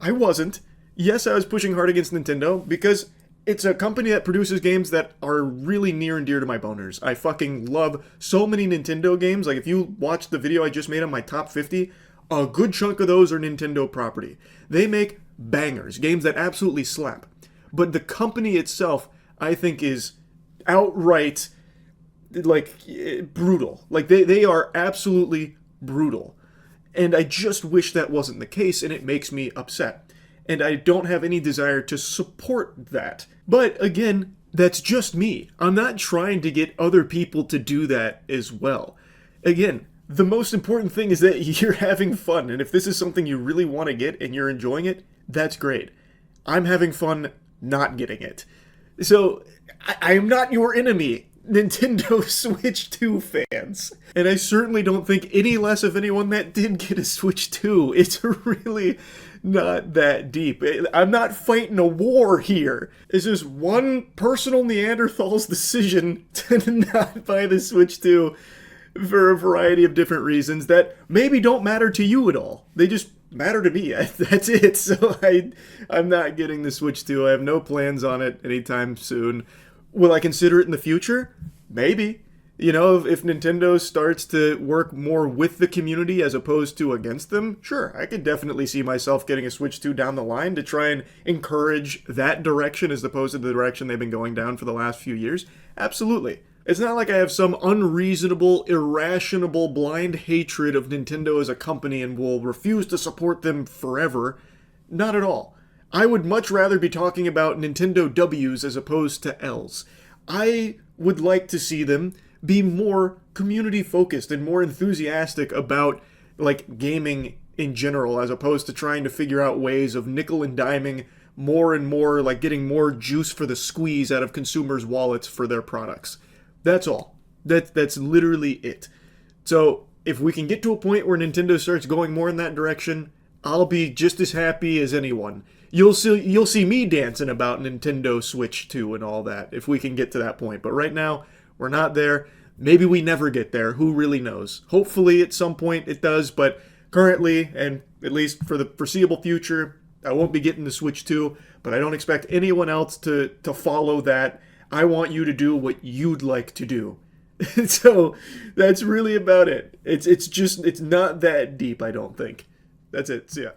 I wasn't. Yes, I was pushing hard against Nintendo because it's a company that produces games that are really near and dear to my boners. I fucking love so many Nintendo games. If you watch the video I just made on my top 50, a good chunk of those are Nintendo property. They make bangers, games that absolutely slap. But the company itself, I think, is outright, brutal. They are absolutely brutal. And I just wish that wasn't the case, and it makes me upset. And I don't have any desire to support that. But, again, That's just me. I'm not trying to get other people to do that as well. Again, the most important thing is that you're having fun, and if this is something you really want to get and you're enjoying it, that's great. I'm having fun not getting it. So, I am not your enemy, Nintendo Switch 2 fans. And I certainly don't think any less of anyone that did get a Switch 2. It's really not that deep. I'm not fighting a war here. It's just one personal Neanderthal's decision to not buy the Switch 2 for a variety of different reasons that maybe don't matter to you at all. They just matter to me. That's it. So I'm not getting the Switch 2. I have no plans on it anytime soon. Will I consider it in the future? Maybe. You know, if Nintendo starts to work more with the community as opposed to against them, sure, I could definitely see myself getting a Switch 2 down the line to try and encourage that direction as opposed to the direction they've been going down for the last few years. Absolutely. It's not like I have some unreasonable, irrational, blind hatred of Nintendo as a company and will refuse to support them forever. Not at all. I would much rather be talking about Nintendo W's as opposed to L's. I would like to see them be more community focused and more enthusiastic about like gaming in general as opposed to trying to figure out ways of nickel and diming more and more, like getting more juice for the squeeze out of consumers' wallets for their products. That's all. That's literally it. So if we can get to a point where Nintendo starts going more in that direction, I'll be just as happy as anyone. You'll see me dancing about Nintendo Switch 2 and all that if we can get to that point. But right now, we're not there. Maybe we never get there. Who really knows? Hopefully at some point it does, but currently, and at least for the foreseeable future, I won't be getting the Switch 2, but I don't expect anyone else to follow that. I want you to do what you'd like to do. So that's really about it. It's not that deep, I don't think. That's it. See ya.